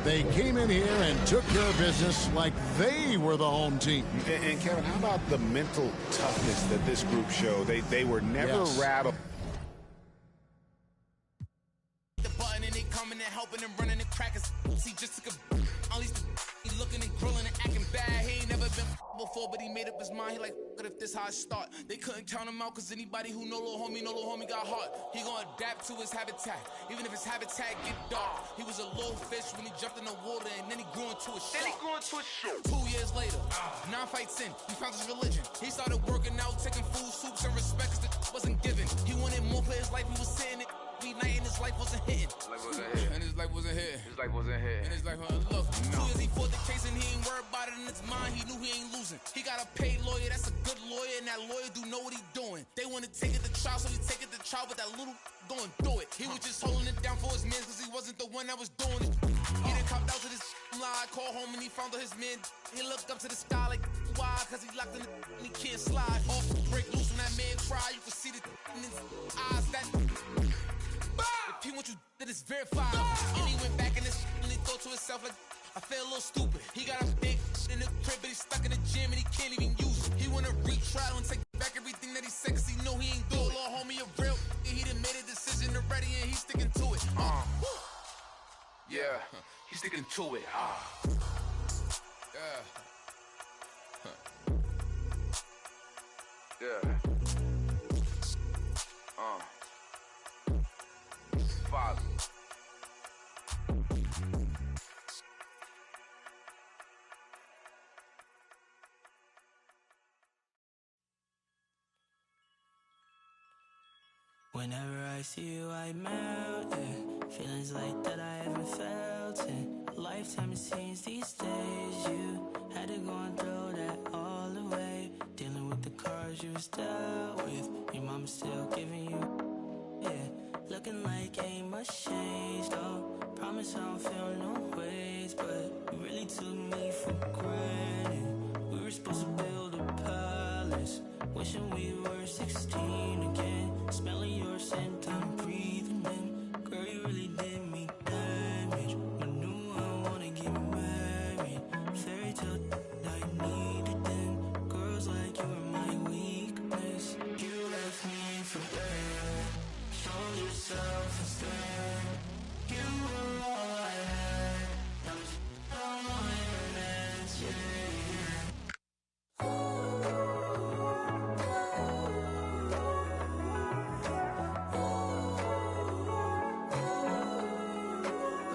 S1: They came in here and took care of business like they were the home team.
S2: And Kevin, how about the mental toughness that this group showed? They were never rattled.
S5: The button and they coming and helping and running the crackers. See, just took a unleash the he looking and grilling and acting bad. He ain't never been before, but he made up his mind. He like, but if this how I start, they couldn't count him out, cause anybody who know little homie got heart. He gonna adapt to his habitat, even if his habitat get dark. He was a little fish when he jumped in the water, and then he grew into a shark. 2 years later, 9 fights in, he found his religion. He started working out, taking food, soups, and respect, cause the wasn't given. He wanted more for his life, he was saying it. Night and his life wasn't hitting. And his life wasn't here. And his life look. 2 years he fought the case and he ain't worried about it in his mind. He knew he ain't losing. He got a paid lawyer, that's a good lawyer, and that lawyer do know what he doing. They want to take it to trial, so he take it to trial, but that little going do it. He was just holding it down for his man, cause he wasn't the one that was doing it. He done copped out to this lie, called home and he found out his man. He looked up to the sky like, why? Cause he locked in the and he can't slide. Off, break loose when that man cry, you can see the in his eyes. That if he want you, that is verified. And he went back in this and he thought to himself like, I feel a little stupid. He got a big in the crib, but he's stuck in the gym and he can't even use it. He wanna retrial and take back everything that he said, cause he know he ain't do it. Little homie a real, he done made a decision already and he's sticking to it.
S12: Yeah, he's sticking to it. Yeah. Father.
S13: Whenever I see you, I melt, yeah. Feelings like that I haven't felt in a lifetime, it seems these days. You had to go and throw that all away. Dealing with the cards you was dealt with. Your mama still giving you, yeah. Looking like ain't much changed, though. Promise I don't feel no ways, but you really took me for granted. We were supposed to build a palace, wishing we were 16 again. Smelling your scent, I'm breathing in. Girl, you really did me damage. I knew I wanna get married. Fairy tale I needed then. Girls like you were my weakness. You left me for dead. Showed yourself instead. You were all I had. Now it's all on your hands, yeah.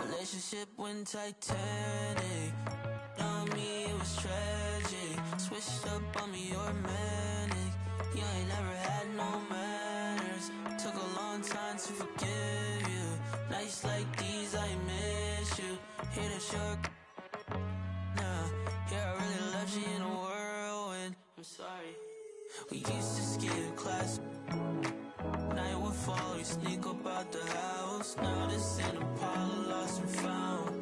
S13: Relationship went Titanic. On me it was tragic. Switched up on me, you're manic. You ain't never had no manners. Took a long time to forgive you. Nights like these I miss you. Here to show nah. Yeah, I really left you in a whirlwind. I'm sorry. We used to skip class. Night would fall, you sneak up out the house. Now this ain't a pile of lost and found.